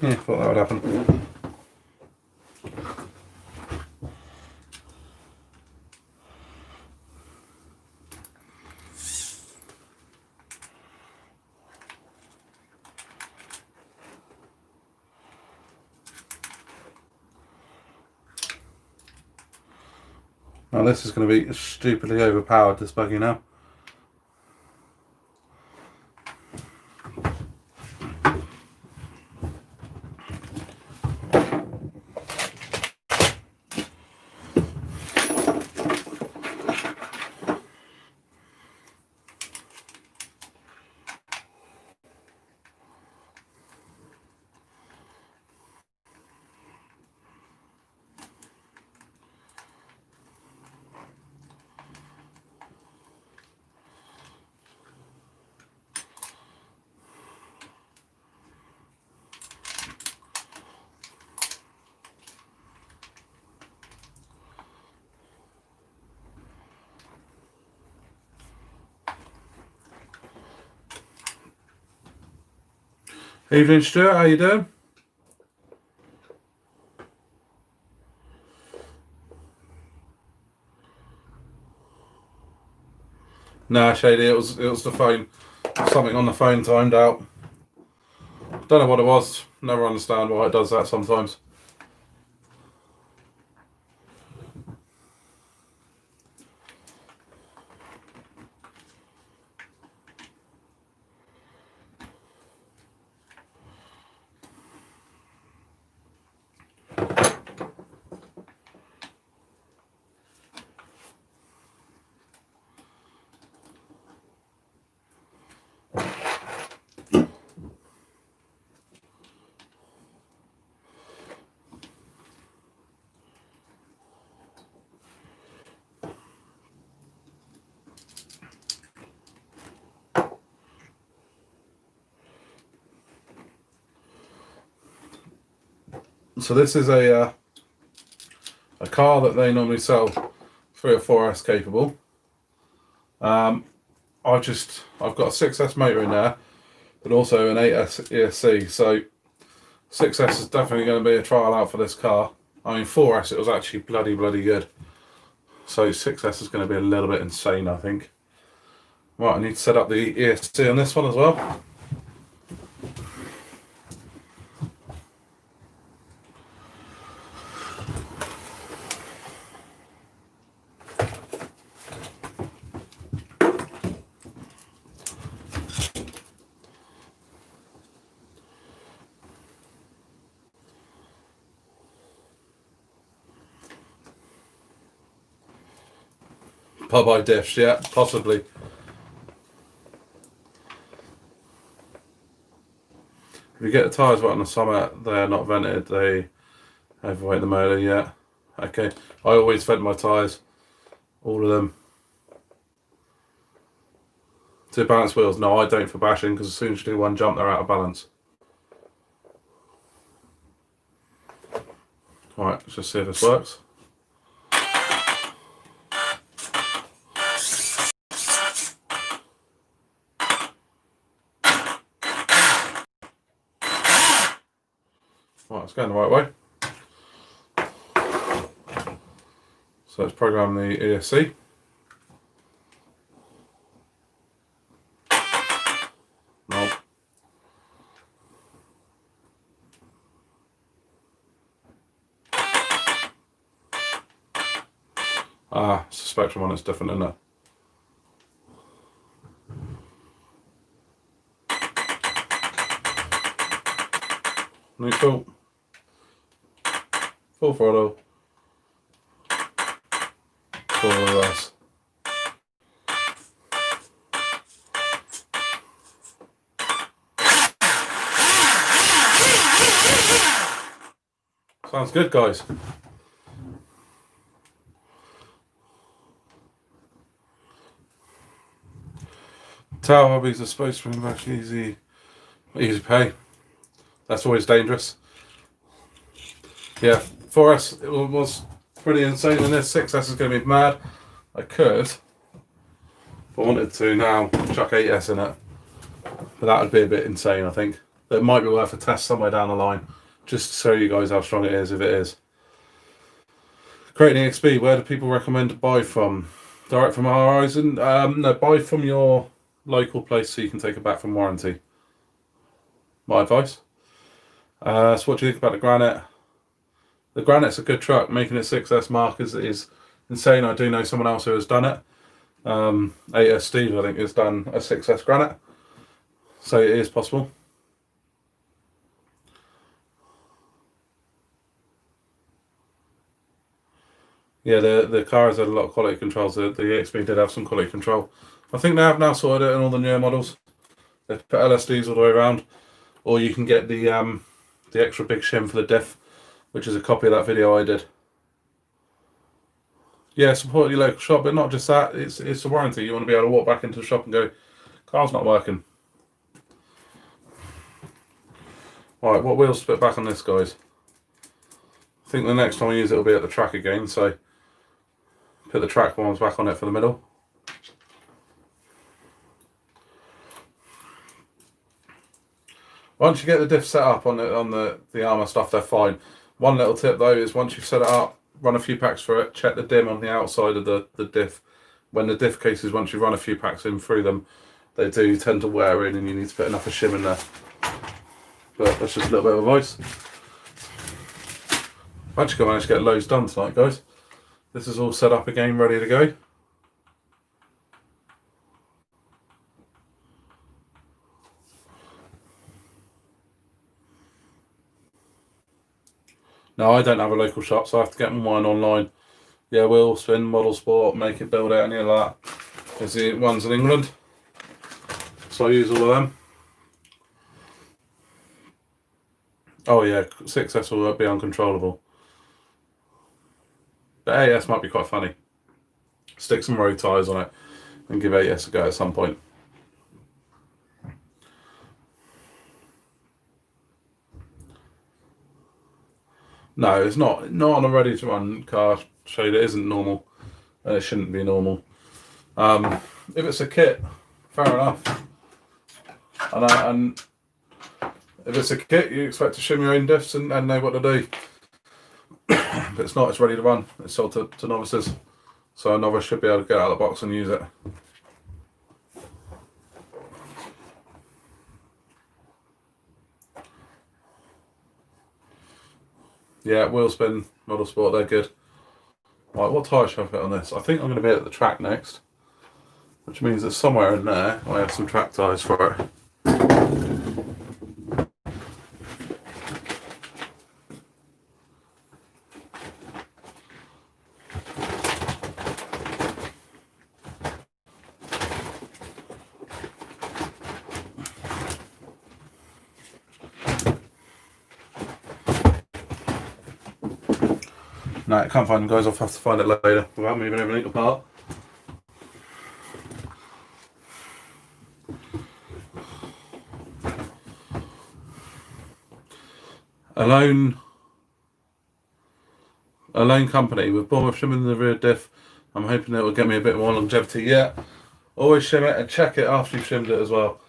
Yeah, thought that would happen. Now this is going to be stupidly overpowered, this buggy now. Evening, Stuart. How you doing? Nah, Shady. It was the phone. Something on the phone timed out. Don't know what it was. Never understand why it does that sometimes. So this is a car that they normally sell 3 or 4S capable. I've got a 6S motor in there, but also an 8S ESC. So 6S is definitely going to be a trial out for this car. I mean 4S, it was actually bloody good. So 6S is going to be a little bit insane, I think. Right, I need to set up the ESC on this one as well. Popeye dish, yeah, possibly. If you get the tyres right on the summit, they're not vented, they overweight the motor, yeah. Okay, I always vent my tyres, all of them. 2 balance wheels, no I don't for bashing, because as soon as you do one jump they're out of balance. Right, let's just see if this works. Right, it's going the right way. So let's program the ESC. No. Ah, it's a Spectrum one, it's different, isn't it? Neutral. Full throttle. Full reverse. Sounds good, guys. Tower hobbies are supposed to bring back easy pay. That's always dangerous. Yeah, 4S it was pretty insane in this. 6S is going to be mad. I could, if I wanted to now, chuck 8S in it. But that would be a bit insane, I think. It might be worth a test somewhere down the line, just to show you guys how strong it is, if it is. Creating EXP, where do people recommend to buy from? Direct from Horizon? No, buy from your local place so you can take it back from warranty. My advice. So what do you think about the Granite? The Granite's a good truck. Making it 6S mark is insane. I do know someone else who has done it. 8S Steve, I think, has done a 6S Granite. So it is possible. Yeah, the car has had a lot of quality controls. The EXP did have some quality control. I think they have now sorted it in all the newer models. They put LSDs all the way around. Or you can get the extra big shim for the diff, which is a copy of that video I did. Yeah, support your local shop, but not just that. It's a warranty. You want to be able to walk back into the shop and go, car's not working. Right, what wheels to put back on this, guys? I think the next time I use it will be at the track again, so put the track ones back on it for the middle. Once you get the diff set up on the armour stuff, they're fine. One little tip though is once you've set it up, run a few packs through it, check the dim on the outside of the diff. When the diff cases, once you run a few packs in through them, they do tend to wear in and you need to put enough of shim in there. But that's just a little bit of advice. I've actually managed to get loads done tonight, guys. This is all set up again, ready to go. No, I don't have a local shop, so I have to get mine online. Yeah, Wheel Spin, Model Sport, Make It, Build It, any of that. There's the ones in England. So I use all of them. Oh yeah, 6S will be uncontrollable. But 8S might be quite funny. Stick some road tyres on it and give 8S a go at some point. No, it's not on a ready to run car shade. It isn't normal, and it shouldn't be normal. If it's a kit, fair enough. And if it's a kit, you expect to shim your own diffs and know what to do. But it's not. It's ready to run. It's sold to novices, so a novice should be able to get out of the box and use it. Yeah, Wheel Spin, Model Sport, they're good. Right, what tyre should I put on this? I think I'm going to be at the track next, which means that somewhere in there I have some track tyres for it. No, I can't find them, guys. I'll have to find it later without moving everything apart. Alone Lane Company with Bournemouth shimming the rear diff. I'm hoping it will get me a bit more longevity. Yeah, always shim it and check it after you've shimmed it as well.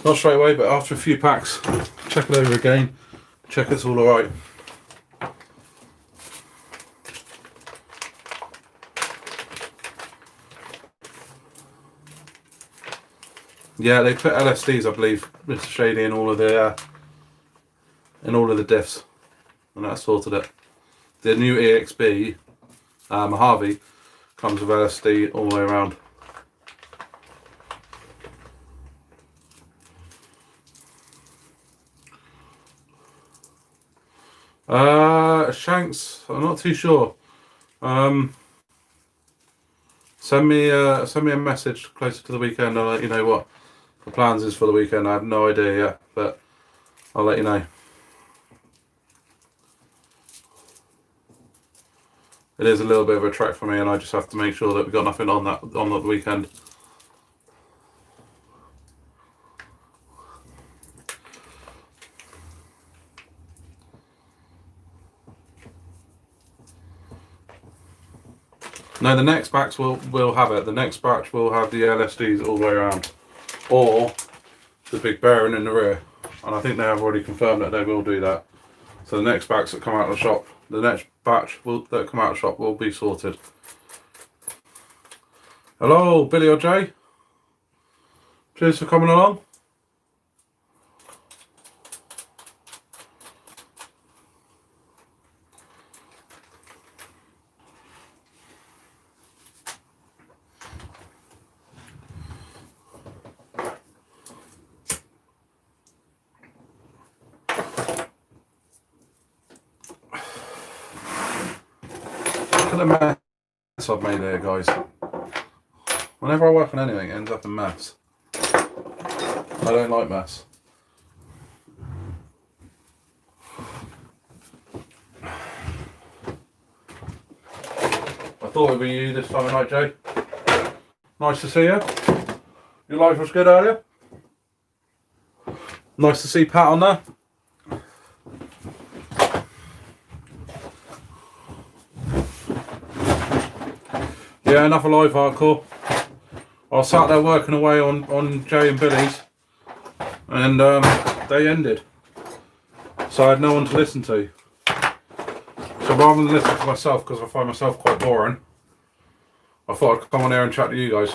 Not straight away, but after a few packs, check it over again. Check it's all alright. Yeah, they put LSDs, I believe, Mr. Shady, in all of the diffs, and that sorted it. The new EXB Mojave comes with LSD all the way around. Shanks, I'm not too sure. Send me a message closer to the weekend. I'll let you know what the plans is for the weekend. I have no idea yet, but I'll let you know. It is a little bit of a trek for me, and I just have to make sure that we've got nothing on the weekend. No, the next batch will have it. The next batch will have the LSDs all the way around, or the big bearing in the rear. And I think they have already confirmed that they will do that. So the next batch that come out of the shop, that come out of the shop will be sorted. Hello, Billy or Jay. Cheers for coming along. Look at the mess I've made here, guys. Whenever I work on anything, it ends up in mess. I don't like mess. I thought it'd be you this time of night, Jay. Nice to see you. Your life was good earlier. Nice to see Pat on there. Yeah, enough of live hardcore. I was sat there working away on Jay and Billy's, and they ended. So I had no one to listen to. So rather than listen to myself, because I find myself quite boring, I thought I'd come on here and chat to you guys.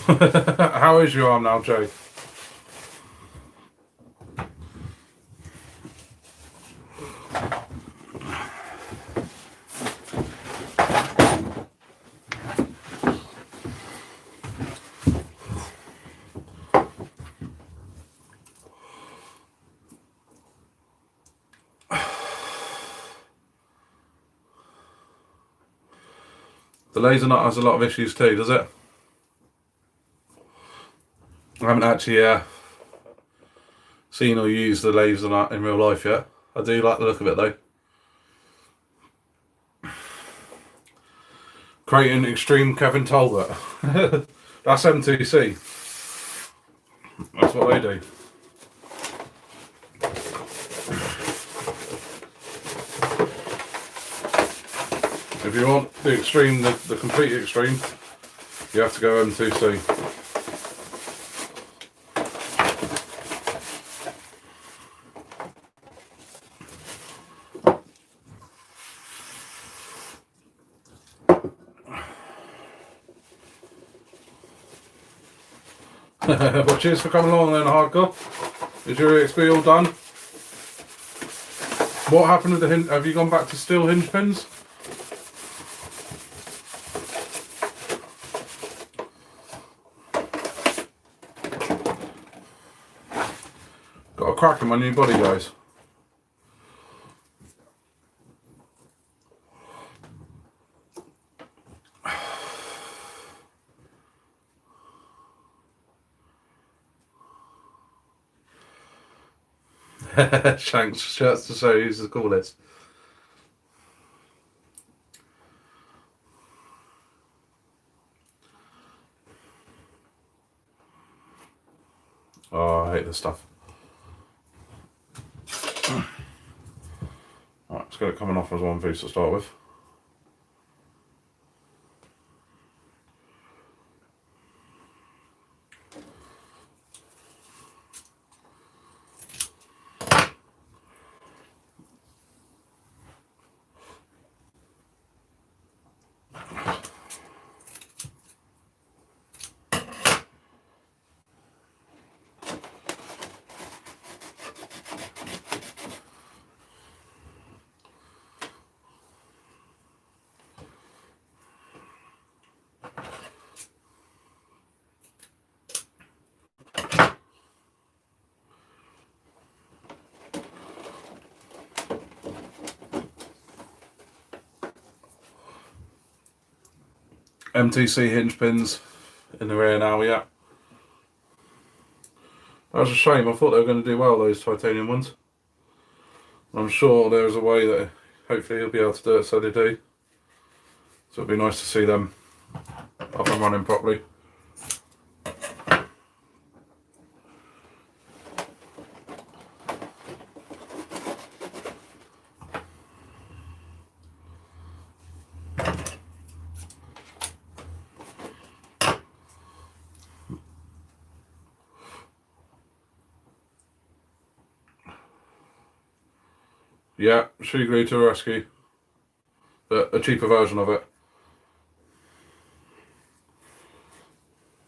How is your arm now, Jay? The laser nut has a lot of issues too, does it? I haven't actually seen or used the laser nut in real life yet. I do like the look of it though. Creating Extreme Kevin Talbot. That's M2C. That's what they do. If you want the extreme, the complete extreme, you have to go M2C. Well, cheers for coming along then, Hardcore. Is your EXP all done? What happened with the hinge? Have you gone back to steel hinge pins? Got a crack in my new body, guys. Shanks shirts to show who's the coolest. Oh, I hate this stuff. Right, let's get it coming off as one piece to start with. MTC hinge pins in the rear now, yeah. That was a shame. I thought they were going to do well, those titanium ones. I'm sure there's a way that hopefully he'll be able to do it, so they do. So it'd be nice to see them up and running properly. Yeah, shoe glue to the rescue, but a cheaper version of it.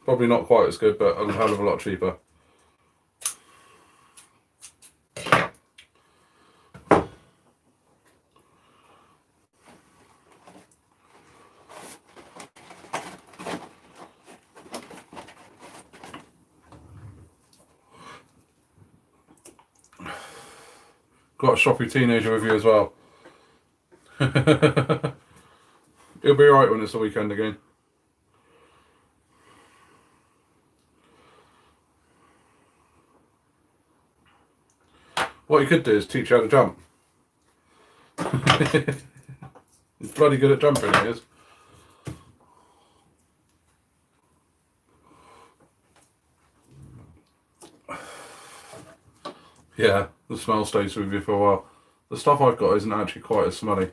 Probably not quite as good, but a hell of a lot cheaper. Got a shoppy teenager with you as well. He'll be alright when it's the weekend again. What you could do is teach you how to jump. He's bloody good at jumping, he is. Yeah, the smell stays with you for a while. The stuff I've got isn't actually quite as smelly.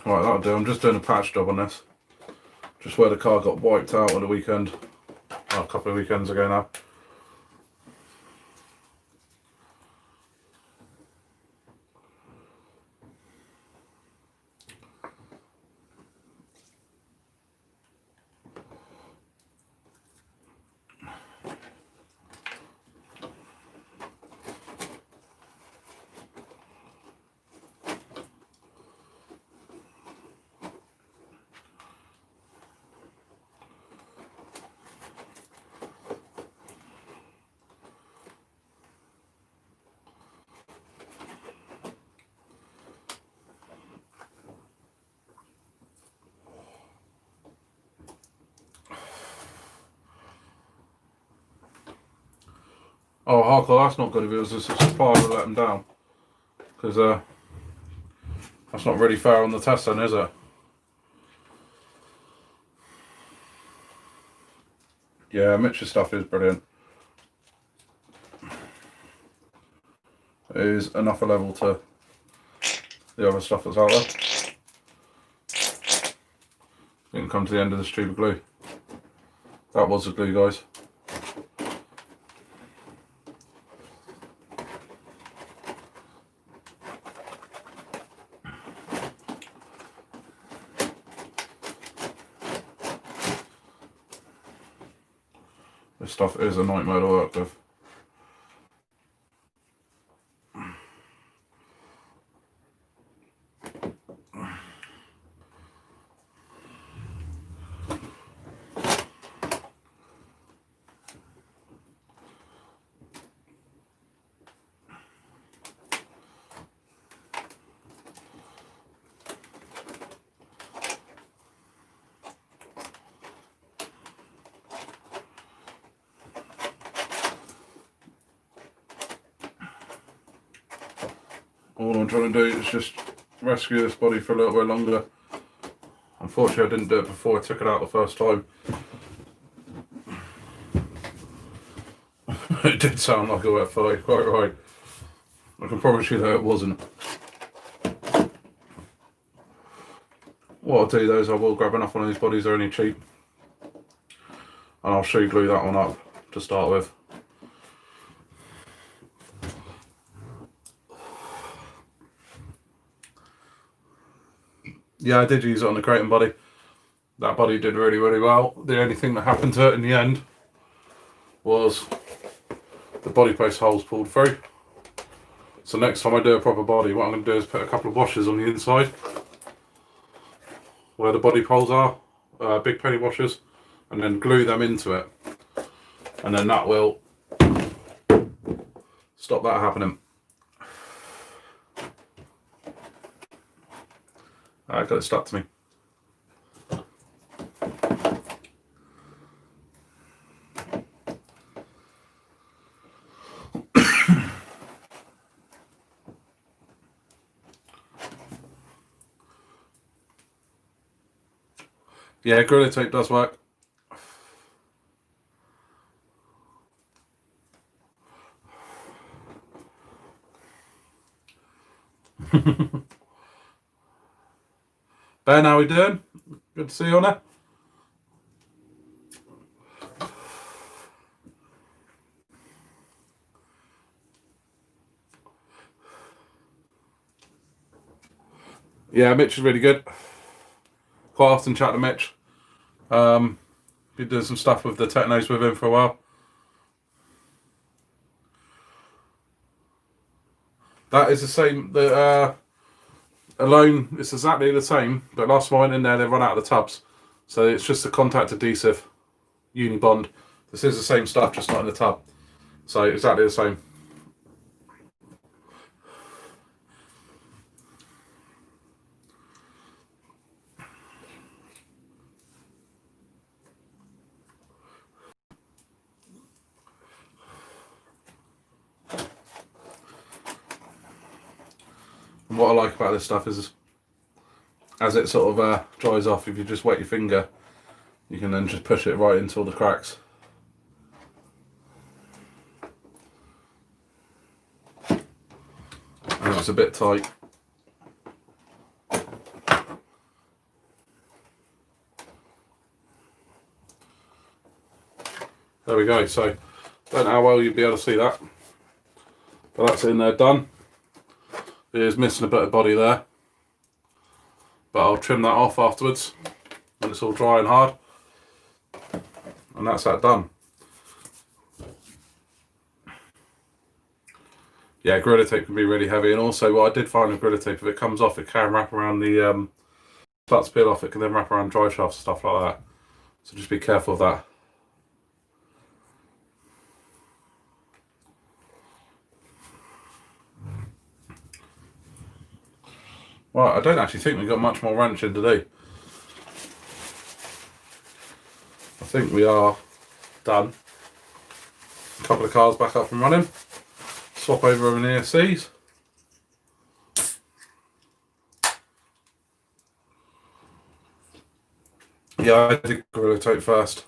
Right, that'll do. I'm just doing a patch job on this. Just where the car got wiped out on the weekend. Oh, a couple of weekends ago now. Oh, Harker, that's not good if it was just a supplier that let them down. Because that's not really fair on the test then, is it? Yeah, Mitch's stuff is brilliant. It is enough a level to the other stuff that's out there. We can come to the end of this tube of glue. That was the glue, guys. This stuff is a nightmare to work with. All I'm trying to do is just rescue this body for a little bit longer. Unfortunately, I didn't do it before I took it out the first time. It did sound like a wet fight, quite right. I can promise you that it wasn't. What I'll do though is I will grab enough one of these bodies, they're only cheap. And I'll shoe glue that one up to start with. Yeah, I did use it on the Kraton body. That body did really, really well. The only thing that happened to it in the end was the body post holes pulled through. So next time I do a proper body, what I'm going to do is put a couple of washers on the inside where the body poles are, big penny washers, and then glue them into it. And then that will stop that happening. I got it stuck to me. Yeah, Gorilla Tape does work. Ben, how we doing? Good to see you on there. Yeah, Mitch is really good. Quite often chat to Mitch. Been doing some stuff with the Technos with him for a while. That is the same. The Alone, it's exactly the same, but last time I went in there, they run out of the tubs. So it's just a contact adhesive, Unibond. This is the same stuff, just not in the tub. So exactly the same. And what I like about this stuff is, as it sort of dries off, if you just wet your finger, you can then just push it right into all the cracks. And it's a bit tight. There we go. So, don't know how well you'll be able to see that, but that's in there done. It is missing a bit of body there, but I'll trim that off afterwards when it's all dry and hard, and that's that done. Yeah, Gorilla Tape can be really heavy, and also what I did find with Gorilla Tape, if it comes off, it can wrap around the starts to peel off. It can then wrap around dry shafts and stuff like that. So just be careful of that. Right, I don't actually think we've got much more wrenching to do. I think we are done. A couple of cars back up and running. Swap over an ESCs. Yeah, I did Gorilla Tape first.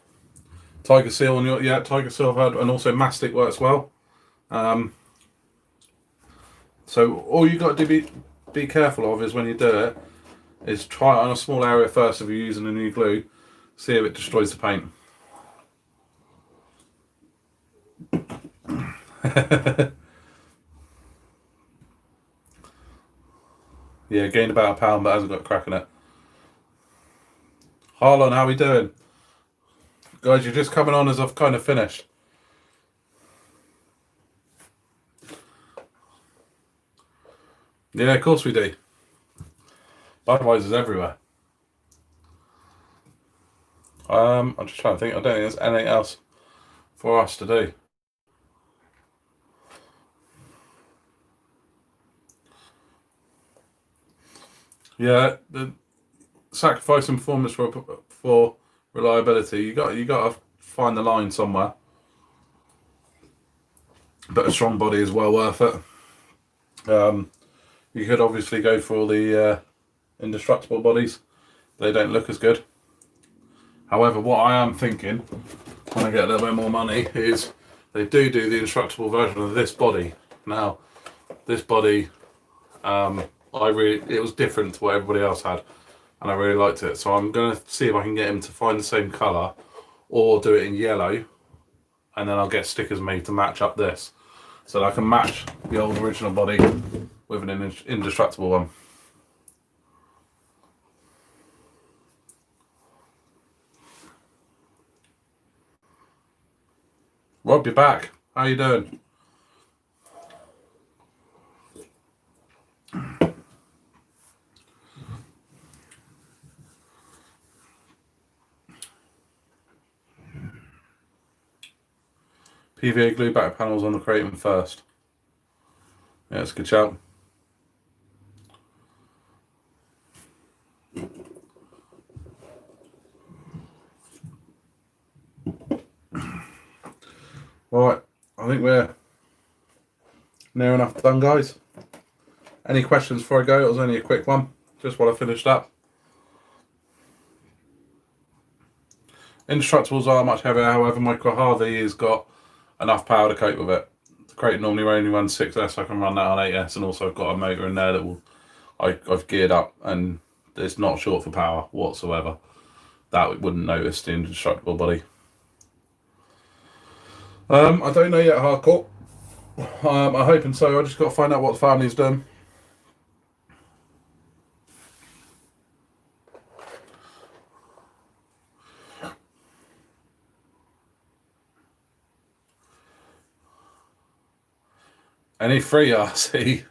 Tiger Seal on your, yeah, Tiger Seal I've had, and also Mastic works well. So all you got to be careful of is when you do it, is try it on a small area first if you're using a new glue. See if it destroys the paint. Yeah, gained about a pound but hasn't got a crack in it. Harlan, how we doing? Guys, you're just coming on as I've kind of finished. Yeah, of course we do. Budweiser's everywhere. I'm just trying to think. I don't think there's anything else for us to do. Yeah, the sacrificing performance for reliability. You got to find the line somewhere. But a strong body is well worth it. You could obviously go for all the indestructible bodies. they don't look as good. However, what I am thinking when I get a little bit more money is they do the indestructible version of this body. Now, this body, it was different to what everybody else had, and I really liked it. So I'm going to see if I can get him to find the same colour or do it in yellow, and then I'll get stickers made to match up this, so that I can match the old original body with an indestructible one. Rob, you're back. How you doing? PVA glue back panels on the Kratom first. Yeah, that's a good shout. Right, I think we're near enough done, guys. Any questions before I go? It was only a quick one, just while I finished up. Indestructibles are much heavier, however, my Kohavi has got enough power to cope with it. The Kratom normally only runs 6S, I can run that on 8S, and also I've got a motor in there that I've geared up, and it's not short for power whatsoever. That wouldn't notice the indestructible body. I don't know yet, Hardcore. I'm hoping so. I just got to find out what the family's done. Any free RC?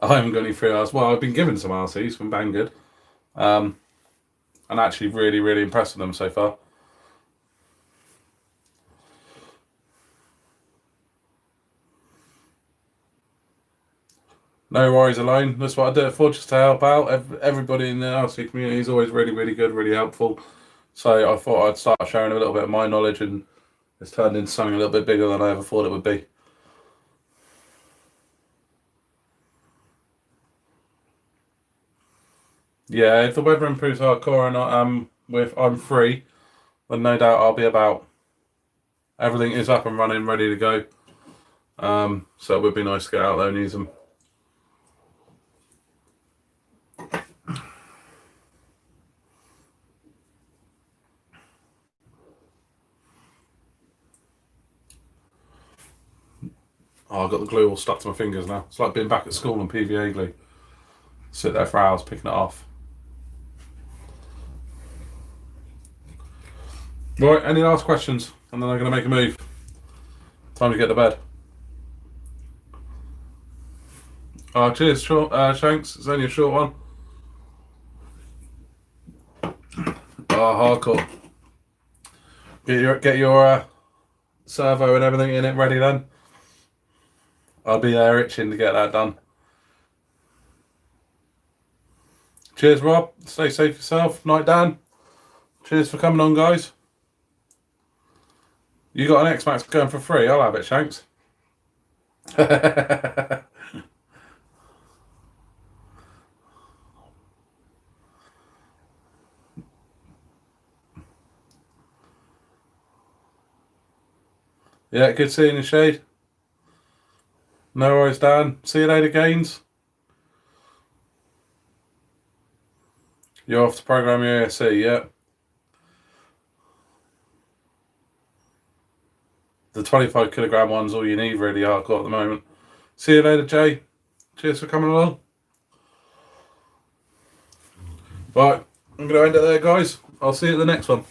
I haven't got any free RCs. Well, I've been given some RCs from Banggood. And actually really, really impressed with them so far. No worries alone. That's what I do it for, just to help out. Everybody in the RC community is always really, really good, really helpful. So I thought I'd start sharing a little bit of my knowledge, and it's turned into something a little bit bigger than I ever thought it would be. Yeah, if the weather improves Hardcore and I'm free, then no doubt I'll be about. Everything is up and running, ready to go. So it would be nice to get out there and use them. Oh, I've got the glue all stuck to my fingers now. It's like being back at school on PVA glue. Sit there for hours picking it off. Right, any last questions? And then I'm going to make a move. Time to get to bed. Oh, cheers, Shanks. It's only a short one. Oh, Hardcore. Get your servo and everything in it ready then. I'll be there itching to get that done. Cheers, Rob. Stay safe yourself. Night, Dan. Cheers for coming on, guys. You got an X-Max going for free? I'll have it, Shanks. Yeah, good seeing you, Shade. No worries, Dan. See you later, Gaines. You're off to program your ASC, yeah. The 25 kilogram one's all you need, really, Hardcore, at the moment. See you later, Jay. Cheers for coming along. Right, I'm going to end it there, guys. I'll see you at the next one.